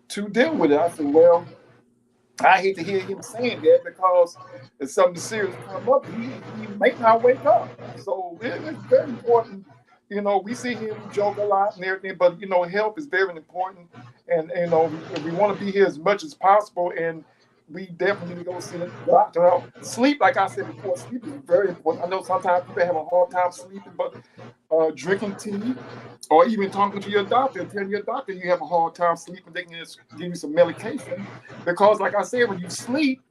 to deal with it. I said, well, I hate to hear him saying that because if something serious come up, he might not wake up. So it's very important. We see him, we joke a lot and everything, but health is very important, and we want to be here as much as possible, and we definitely need to go see the doctor. Sleep, like I said before, sleep is very important. I know sometimes people have a hard time sleeping, but drinking tea or even talking to your doctor, telling your doctor you have a hard time sleeping, they can just give you some medication because, like I said, when you sleep,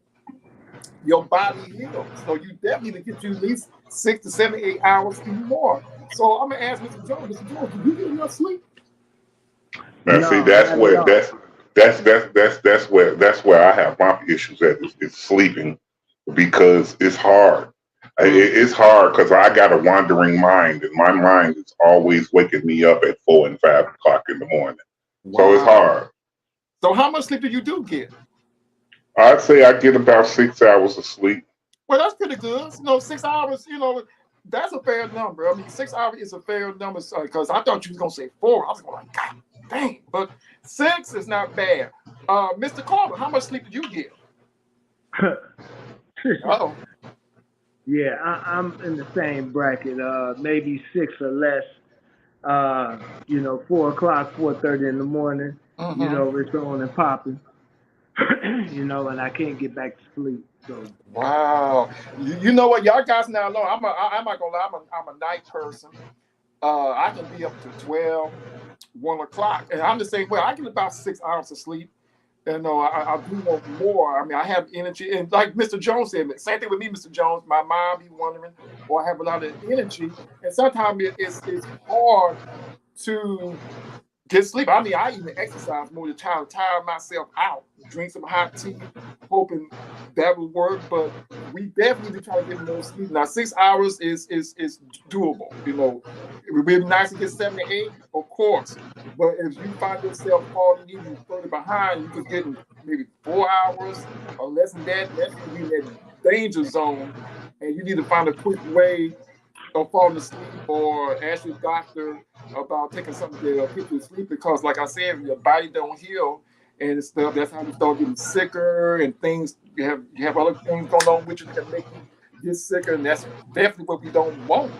your body heals. So you definitely need to get you at least 6 to 7, 8 hours, even more. So I'm gonna ask Mr. Jones. Mr. Jones, do you get enough sleep? Now, see, No, that's not at where all. that's where I have my issues at is sleeping because it's hard. It's hard because I got a wandering mind, and my mind is always waking me up at 4 and 5 o'clock in the morning. So it's Wow. hard. So how much sleep do you do get? I'd say I get about 6 hours of sleep. Well, that's pretty good. 6 hours. That's a fair number. I mean, 6 hours is a fair number because I thought you was gonna say four. I was going like, God dang, but six is not bad. Mr. Carter, how much sleep do you get? Uh-oh. Yeah, I'm in the same bracket. Maybe six or less. 4 o'clock, 4:30 in the morning. Mm-hmm. It's on and popping. And I can't get back to sleep. So Wow. You know what? Y'all guys now know I'm not gonna lie, I'm a night person. I can be up to 12, 1 o'clock. And I'm the same way. I get about 6 hours of sleep. And no, I do want more. I mean, I have energy. And like Mr. Jones said, same thing with me, Mr. Jones. My mind be wondering, or I have a lot of energy. And sometimes it's hard to get sleep. I mean, I even exercise more to try to tire myself out. Drink some hot tea, hoping that will work. But we definitely need to try to get more sleep. Now, 6 hours is doable. It would be nice to get 7 to 8, of course. But if you find yourself falling even further behind, you just getting maybe 4 hours or less than that. That's when you're in that danger zone, and you need to find a quick way or falling asleep or ask your doctor about taking something to put you to sleep because, like I said, your body don't heal and stuff. That's how you start getting sicker and things. You have other things going on with you that can make you get sicker, and that's definitely what we don't want.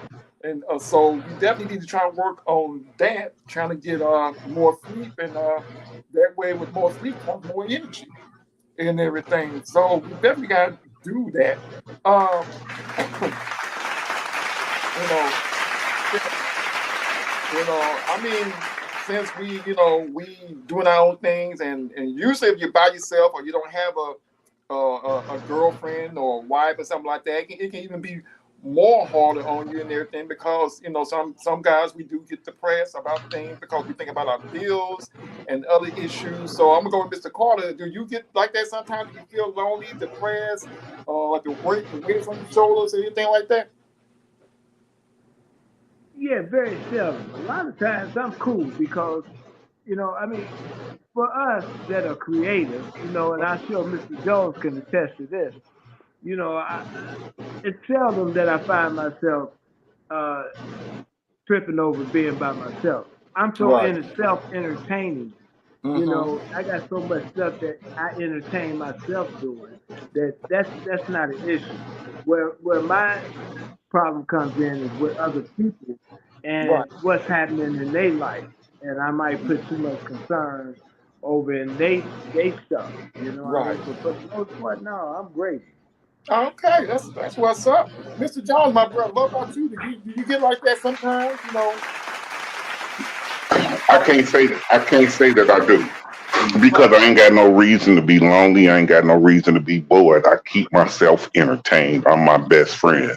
And so we definitely need to try and work on that, trying to get more sleep, and that way, with more sleep comes more energy and everything. So we definitely got to do that. You know, I mean, since we doing our own things, and usually if you're by yourself or you don't have a girlfriend or a wife or something like that, it can even be more harder on you and everything because some guys we do get depressed about things because we think about our bills and other issues. So I'm gonna go with Mr. Carter. Do you get like that sometimes? Do you feel lonely, depressed, like the weight is on your shoulders or anything like that? yeah, very seldom. A lot of times I'm cool because I mean, for us that are creative, and I'm sure Mr. Jones can attest to this. you know, it's seldom that I find myself uh, tripping over being by myself. I'm so Right. in self-entertaining. You know, I got so much stuff that I entertain myself doing that's not an issue. Where my problem comes in is with other people Right. and what's happening in their life, and I might put too much concern over in they stuff. You know what I Right. mean? But for the most part, no, I'm great. Okay, that's what's up, Mr. Jones, my brother. What about you? Do you get like that sometimes? You know, I can't say that. I can't say that I do because I ain't got no reason to be lonely. I ain't got no reason to be bored. I keep myself entertained. I'm my best friend.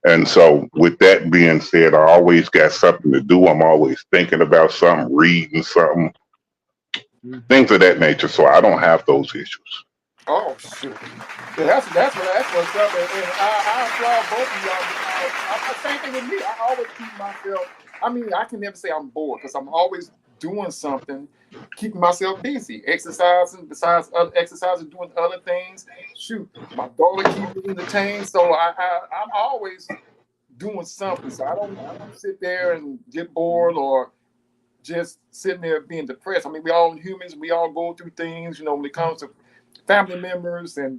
And so, with that being said, I always got something to do. I'm always thinking about something, reading something, things of that nature. So, I don't have those issues. oh shoot. Yeah, that's what's up, and I applaud both of y'all because same thing with me. I always keep myself. I mean, I can never say I'm bored because I'm always doing something, keeping myself busy, exercising. Besides other exercising, doing other things. Shoot, my daughter keeps me entertained, so I'm always doing something. So I don't sit there and get bored or just sitting there being depressed. I mean, we all humans. We all go through things. You know, when it comes to family members and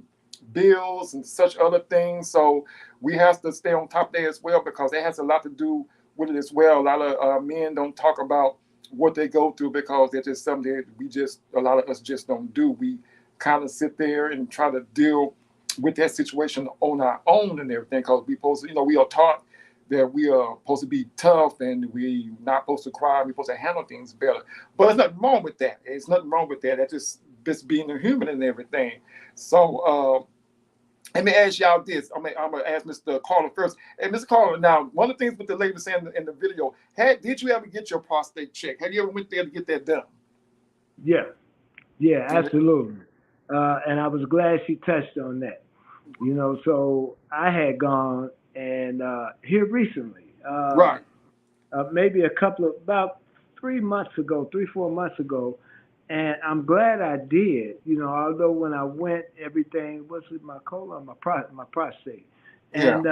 bills and such other things. So we have to stay on top of that as well because that has a lot to do with it as well. A lot of men don't talk about what they go through because that's just something that a lot of us just don't do. We kind of sit there and try to deal with that situation on our own and everything because we are taught that we are supposed to be tough and we not supposed to cry. We're supposed to handle things better. But there's nothing wrong with that. There's nothing wrong with that. That's just being a human and everything. So let me ask y'all this. I'm gonna ask Mr. Carter first. Hey, Mr. Carter, now one of the things with the lady was saying in the video, did you ever get your prostate checked? Have you ever went there to get that done? Yeah, yeah, absolutely. And I was glad she touched on that. You know, so I had gone and here recently, Right. maybe about 3 months ago, 3, 4 months ago, and I'm glad I did. You know, although when I went, everything was with my colon, my prostate, Yeah. and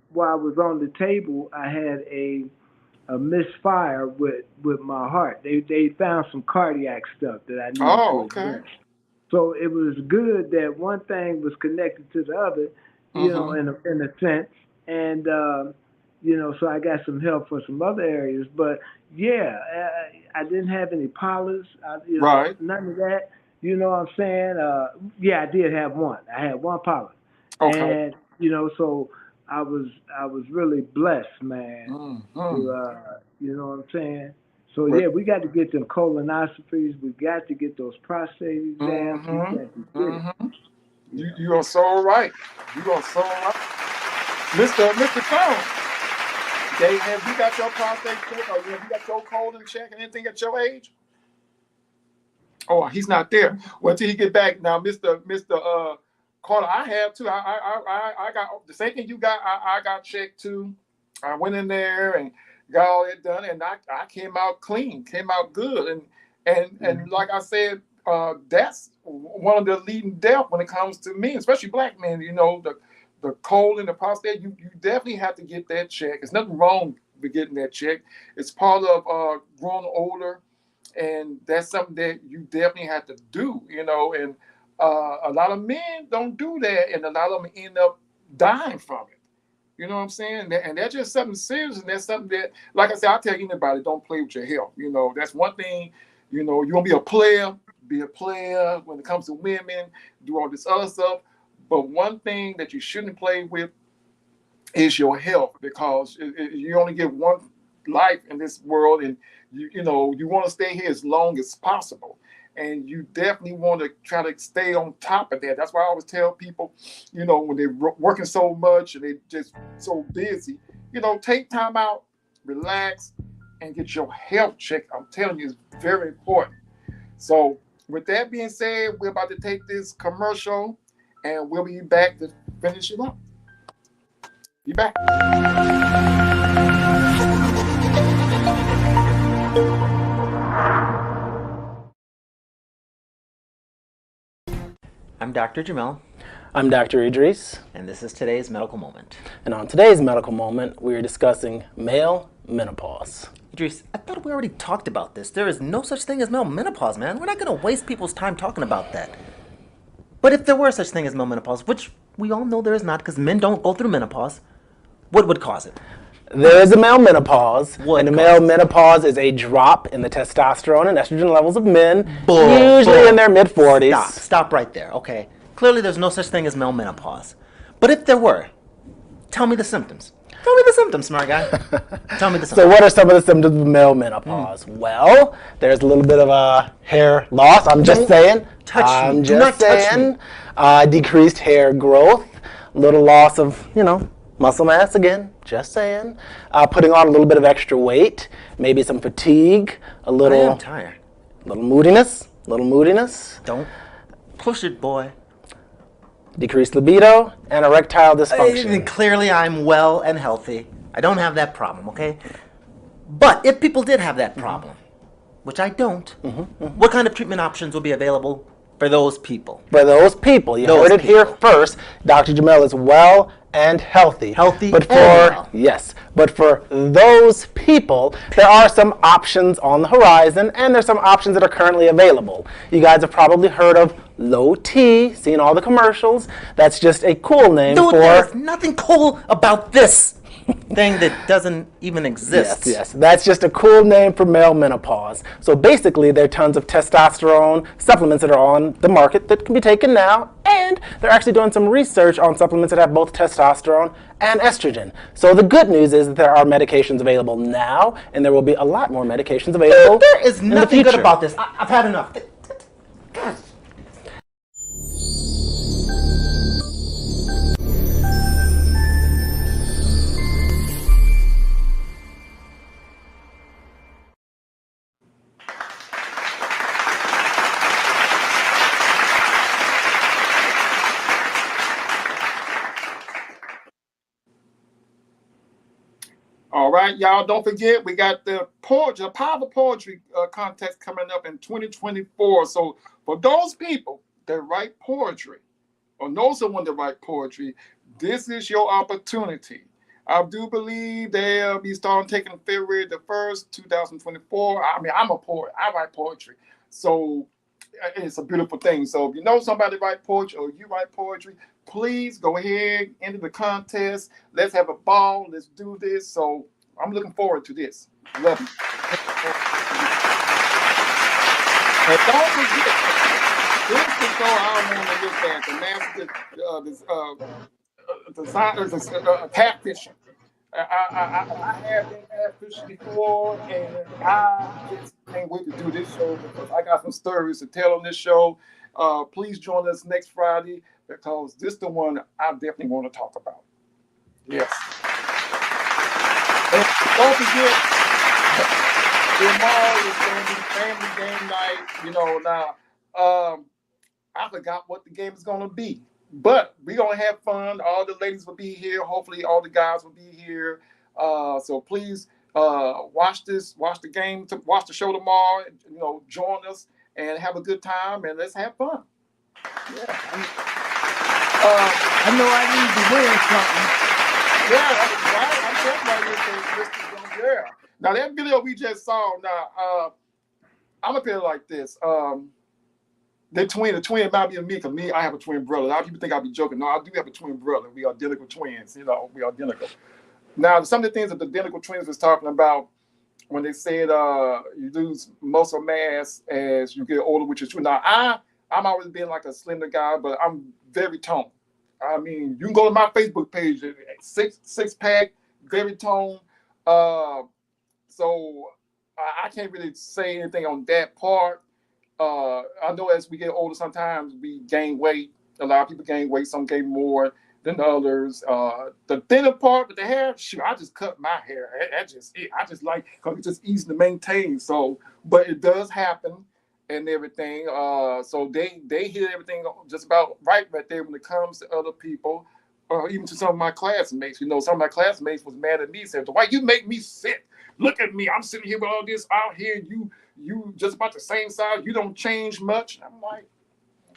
while I was on the table, I had a misfire with my heart. They found some cardiac stuff that I needed Oh, to okay. address. So it was good that one thing was connected to the other, you know, Mm-hmm. in a sense, and you know, so I got some help for some other areas. But yeah, I didn't have any polyps, you know, Right. none of that. You know what I'm saying? Yeah, I did have one. I had one polyp, Okay. and you know, so I was really blessed, man. Mm-hmm. To you know what I'm saying? So yeah, we got to get them colonoscopies. We got to get those prostate exams. We Mm-hmm. got to get it. Mm-hmm. You know. You are so right. You are so right. Mr. Jones, have you got your prostate check or have you got your colon check and anything at your age? Oh, he's not there. Well, till he get back now, Mister Carter, I have too. I got the same thing you got. I got checked too. I went in there and got all that done, and I came out clean, came out good, and like I said, that's one of the leading death when it comes to men, especially black men. You know, the colon, the prostate. You definitely have to get that check. There's nothing wrong with getting that check. It's part of growing older, and that's something that you definitely have to do, you know. And a lot of men don't do that, and a lot of them end up dying from it. You know what I'm saying? And that's just something serious, and that's something that, like I said, I tell anybody, don't play with your health. You know, that's one thing. You know, you want to be a player, be a player when it comes to women, do all this other stuff. But one thing that you shouldn't play with is your health because you only get one life in this world, and you want to stay here as long as possible, and you definitely want to try to stay on top of that. That's why I always tell people, when they're working so much and they just so busy, take time out, relax, and get your health checked. I'm telling you, it's very important. So with that being said, we're about to take this commercial and we'll be back to finish it up. Be back. I'm Dr. Jamel. I'm Dr. Idris. And this is today's medical moment. And on today's medical moment, we are discussing male menopause. Idris, I thought we already talked about this. There is no such thing as male menopause, man. We're not going to waste people's time talking about that. But if there were such thing as male menopause, which we all know there is not because men don't go through menopause, what would cause it? There is a male menopause, and the male menopause is a drop in the testosterone and estrogen levels of men, usually in their mid-40s. Stop right there, okay? Clearly there's no such thing as male menopause. But if there were, tell me the symptoms. Tell me the symptoms, smart guy. Tell me the symptoms. So what are some of the symptoms of male menopause? Well, there's a little bit of a hair loss. I'm just saying. Touch me. Do not touch me. Decreased hair growth, little loss of, muscle mass again. Just saying. Putting on a little bit of extra weight, maybe some fatigue, a little. I am tired. Little moodiness. Don't push it, boy. Decreased libido and erectile dysfunction. Clearly, I'm well and healthy. I don't have that problem, okay? But if people did have that problem, which I don't, what kind of treatment options would be available for those people? For those people, you heard it here first. Dr. Jamel is well and healthy. But for those people, there are some options on the horizon, and there's some options that are currently available. You guys have probably heard of low T, seen all the commercials. That's just a cool name for... There's nothing cool about this thing that doesn't even exist. Yes, that's just a cool name for male menopause. So basically, there are tons of testosterone supplements that are on the market that can be taken now, and they're actually doing some research on supplements that have both testosterone and estrogen. So the good news is that there are medications available now, and there will be a lot more medications available. There is nothing good about this. I've had enough. God. All right, y'all, don't forget, we got the poetry, powerful poetry contest coming up in 2024. So for those people that write poetry or know someone that write poetry, this is your opportunity. I do believe they'll be starting taking February the 1st, 2024. I mean, I'm a poet. I write poetry. So it's a beautiful thing. So if you know somebody write poetry or you write poetry, please go ahead, enter the contest. Let's have a ball. Let's do this. So I'm looking forward to this. Love you. And don't forget, this is so I want to look at the master, catfishing. I have been catfished before, and I just can't wait to do this show because I got some stories to tell on this show. Please join us next Friday because this is the one I definitely want to talk about. Yes. And don't forget, tomorrow is going to be family game night. Now, I forgot what the game is going to be. But we're going to have fun. All the ladies will be here. Hopefully all the guys will be here. So please watch the game, watch the show tomorrow. Join us and have a good time, and let's have fun. Yeah. I know I need to win something. Yeah, that's right. I'm telling you, yeah. Now that video we just saw, I'm going to put it like this. The twin might be a me, because me, I have a twin brother. A lot of people think I'll be joking. No, I do have a twin brother. We are identical twins. We are identical. Now, some of the things that the identical twins was talking about when they said you lose muscle mass as you get older, which is true. Now, I'm always been like a slender guy, but I'm very toned. I mean, you can go to my Facebook page, six pack, very toned. So I can't really say anything on that part. I know as we get older, sometimes we gain weight. A lot of people gain weight. Some gain more than others. The thinner part with the hair, shoot, I just cut my hair. I just like, because it's just easy to maintain. So, but it does happen and everything. So they hit everything just about right there when it comes to other people, or even to some of my classmates. Some of my classmates was mad at me, said, "Why you make me sick? Look at me. I'm sitting here with all this out here. You just about the same size. You don't change much." And I'm like,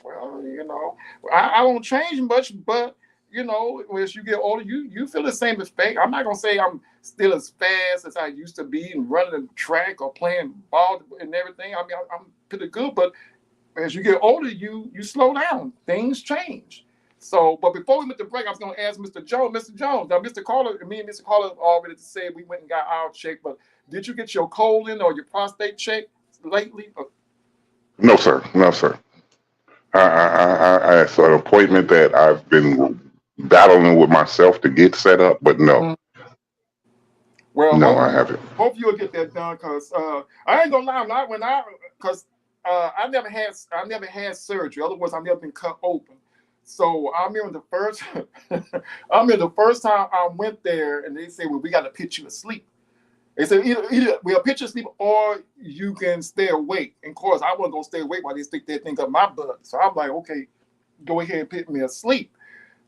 Well, I don't change much, but as you get older, you feel the same effect. I'm not gonna say I'm still as fast as I used to be and running the track or playing ball and everything. I mean, I'm pretty good, but as you get older, you slow down. Things change. So, but before we went to break, I was going to ask Mr. Jones. Mr. Jones, now Mr. Carter, me and Mr. Carter already said we went and got our check, but did you get your colon or your prostate check lately? No, sir. No, sir. It's an appointment that I've been battling with myself to get set up, but no. Well, No, I haven't. hope you'll get that done, cause I ain't gonna lie, cause I never had surgery. Otherwise, I've never been cut open. So I remember the first, I remember the first time I went there, and they said, "Well, we got to put you to sleep." They said either we'll put you to sleep or you can stay awake. And of course, I wasn't gonna stay awake while they stick that thing up my butt. So I'm like, okay, go ahead and put me asleep.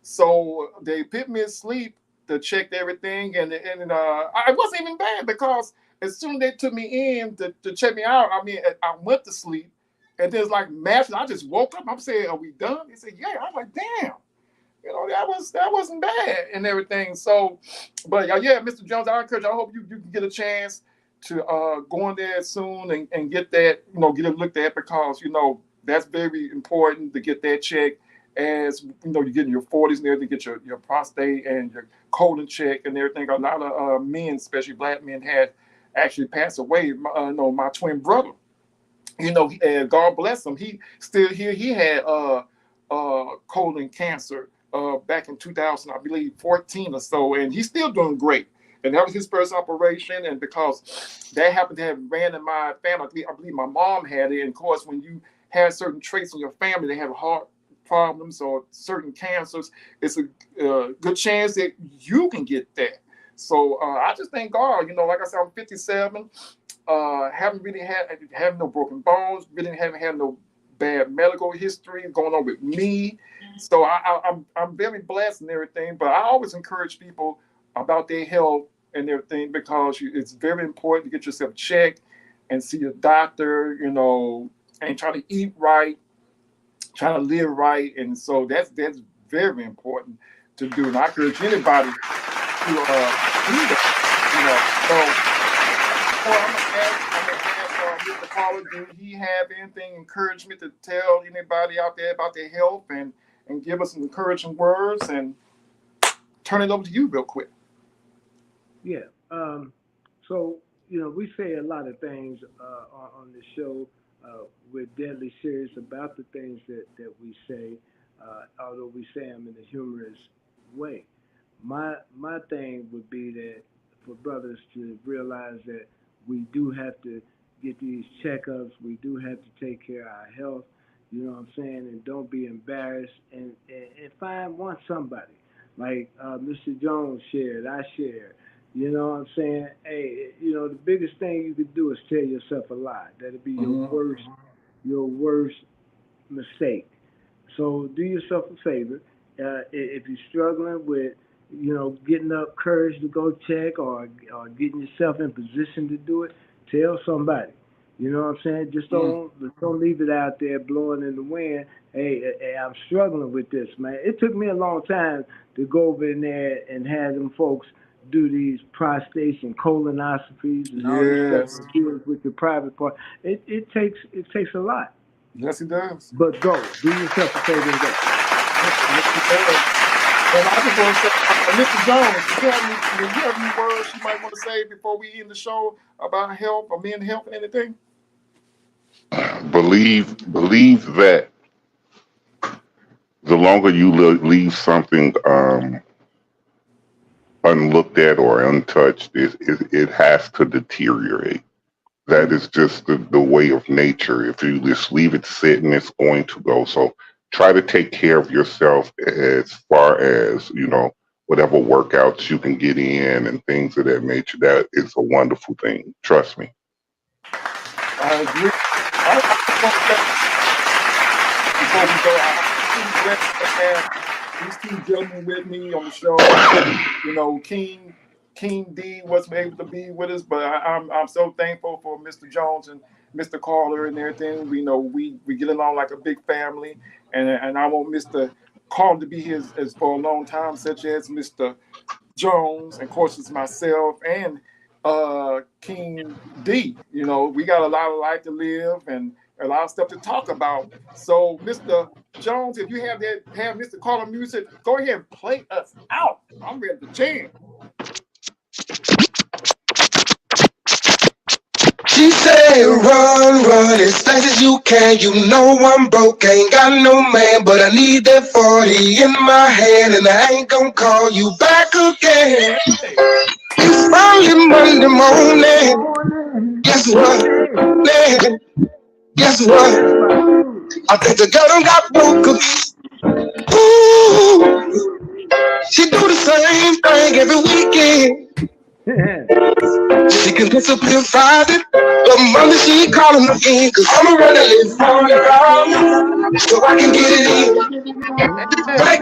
So they put me asleep to check everything, and I wasn't even bad because as soon as they took me in to check me out, I mean, I went to sleep, and then it's like magic. I just woke up. I'm saying, "Are we done?" They said, "Yeah." I'm like, "Damn." That wasn't bad and everything. So, but yeah, Mr. Jones, I encourage you. I hope you can get a chance to go in there soon and get that, get it looked at because that's very important to get that check as you get in your 40s and everything, get your prostate and your colon check and everything. A lot of men, especially black men, had actually passed away. My twin brother, and God bless him, he still here. He had colon cancer back in 2000, I believe, 14 or so, and he's still doing great. And that was his first operation, and because that happened to have ran in my family, I believe my mom had it. And of course, when you have certain traits in your family, they have heart problems or certain cancers, it's a good chance that you can get that. So I just thank God. Like I said, I'm 57. Haven't really have no broken bones. Really haven't had no bad medical history going on with me. So I'm very blessed and everything. But I always encourage people about their health and everything because it's very important to get yourself checked and see a doctor. And try to eat right, try to live right, and so that's very important to do. And I encourage anybody to do that. So. Well, I'm gonna ask Mr. Paula, do he have anything encouragement to tell anybody out there about their health and give us some encouraging words and turn it over to you real quick. Yeah. So we say a lot of things on the show. We're deadly serious about the things that we say, although we say them in a humorous way. My thing would be that for brothers to realize that we do have to get these checkups. We do have to take care of our health. You know what I'm saying? And don't be embarrassed and want somebody. Like Mr. Jones shared, I shared. You know what I'm saying? Hey, the biggest thing you could do is tell yourself a lie. That'd be your worst mistake. So do yourself a favor. If you're struggling with, getting up courage to go check or getting yourself in position to do it, tell somebody. You know what I'm saying? Just don't leave it out there blowing in the wind. Hey, I'm struggling with this, man. It took me a long time to go over in there and have them folks do these prostates and colonoscopies and all this stuff with your private part. It takes a lot. Yes, it does. But go. Do yourself a favor and go. And I just want to say, Mr. Jones, do you have any words you might want to say before we end the show about health or men's health and anything? Believe that the longer you leave something unlooked at or untouched, it has to deteriorate. That is just the way of nature. If you just leave it sitting, it's going to go. So try to take care of yourself as far as, whatever workouts you can get in and things of that nature. That is a wonderful thing. Trust me. I agree. Before we go, I'm blessed to have these two gentlemen with me on the show. King D wasn't able to be with us, but I'm so thankful for Mr. Jones and Mr. Carter and everything. We know we get along like a big family, and I want Mr. Carter to be here as for a long time, such as Mr. Jones, and of course it's myself and King D. You know, we got a lot of life to live and a lot of stuff to talk about. So, Mr. Jones, if you have Mr. Carter music, go ahead and play us out. I'm ready to jam. She said, run, run as fast as you can. You know I'm broke, ain't got no man, but I need that 40 in my hand, and I ain't gonna call you back again. It's early Monday morning. Guess what? Man, guess what? I think the girl done got broke again. Ooh, she do the same thing every weekend. She can disappear Friday, but Monday she ain't calling again. Cause I'm running late for you, so I can get it in. Back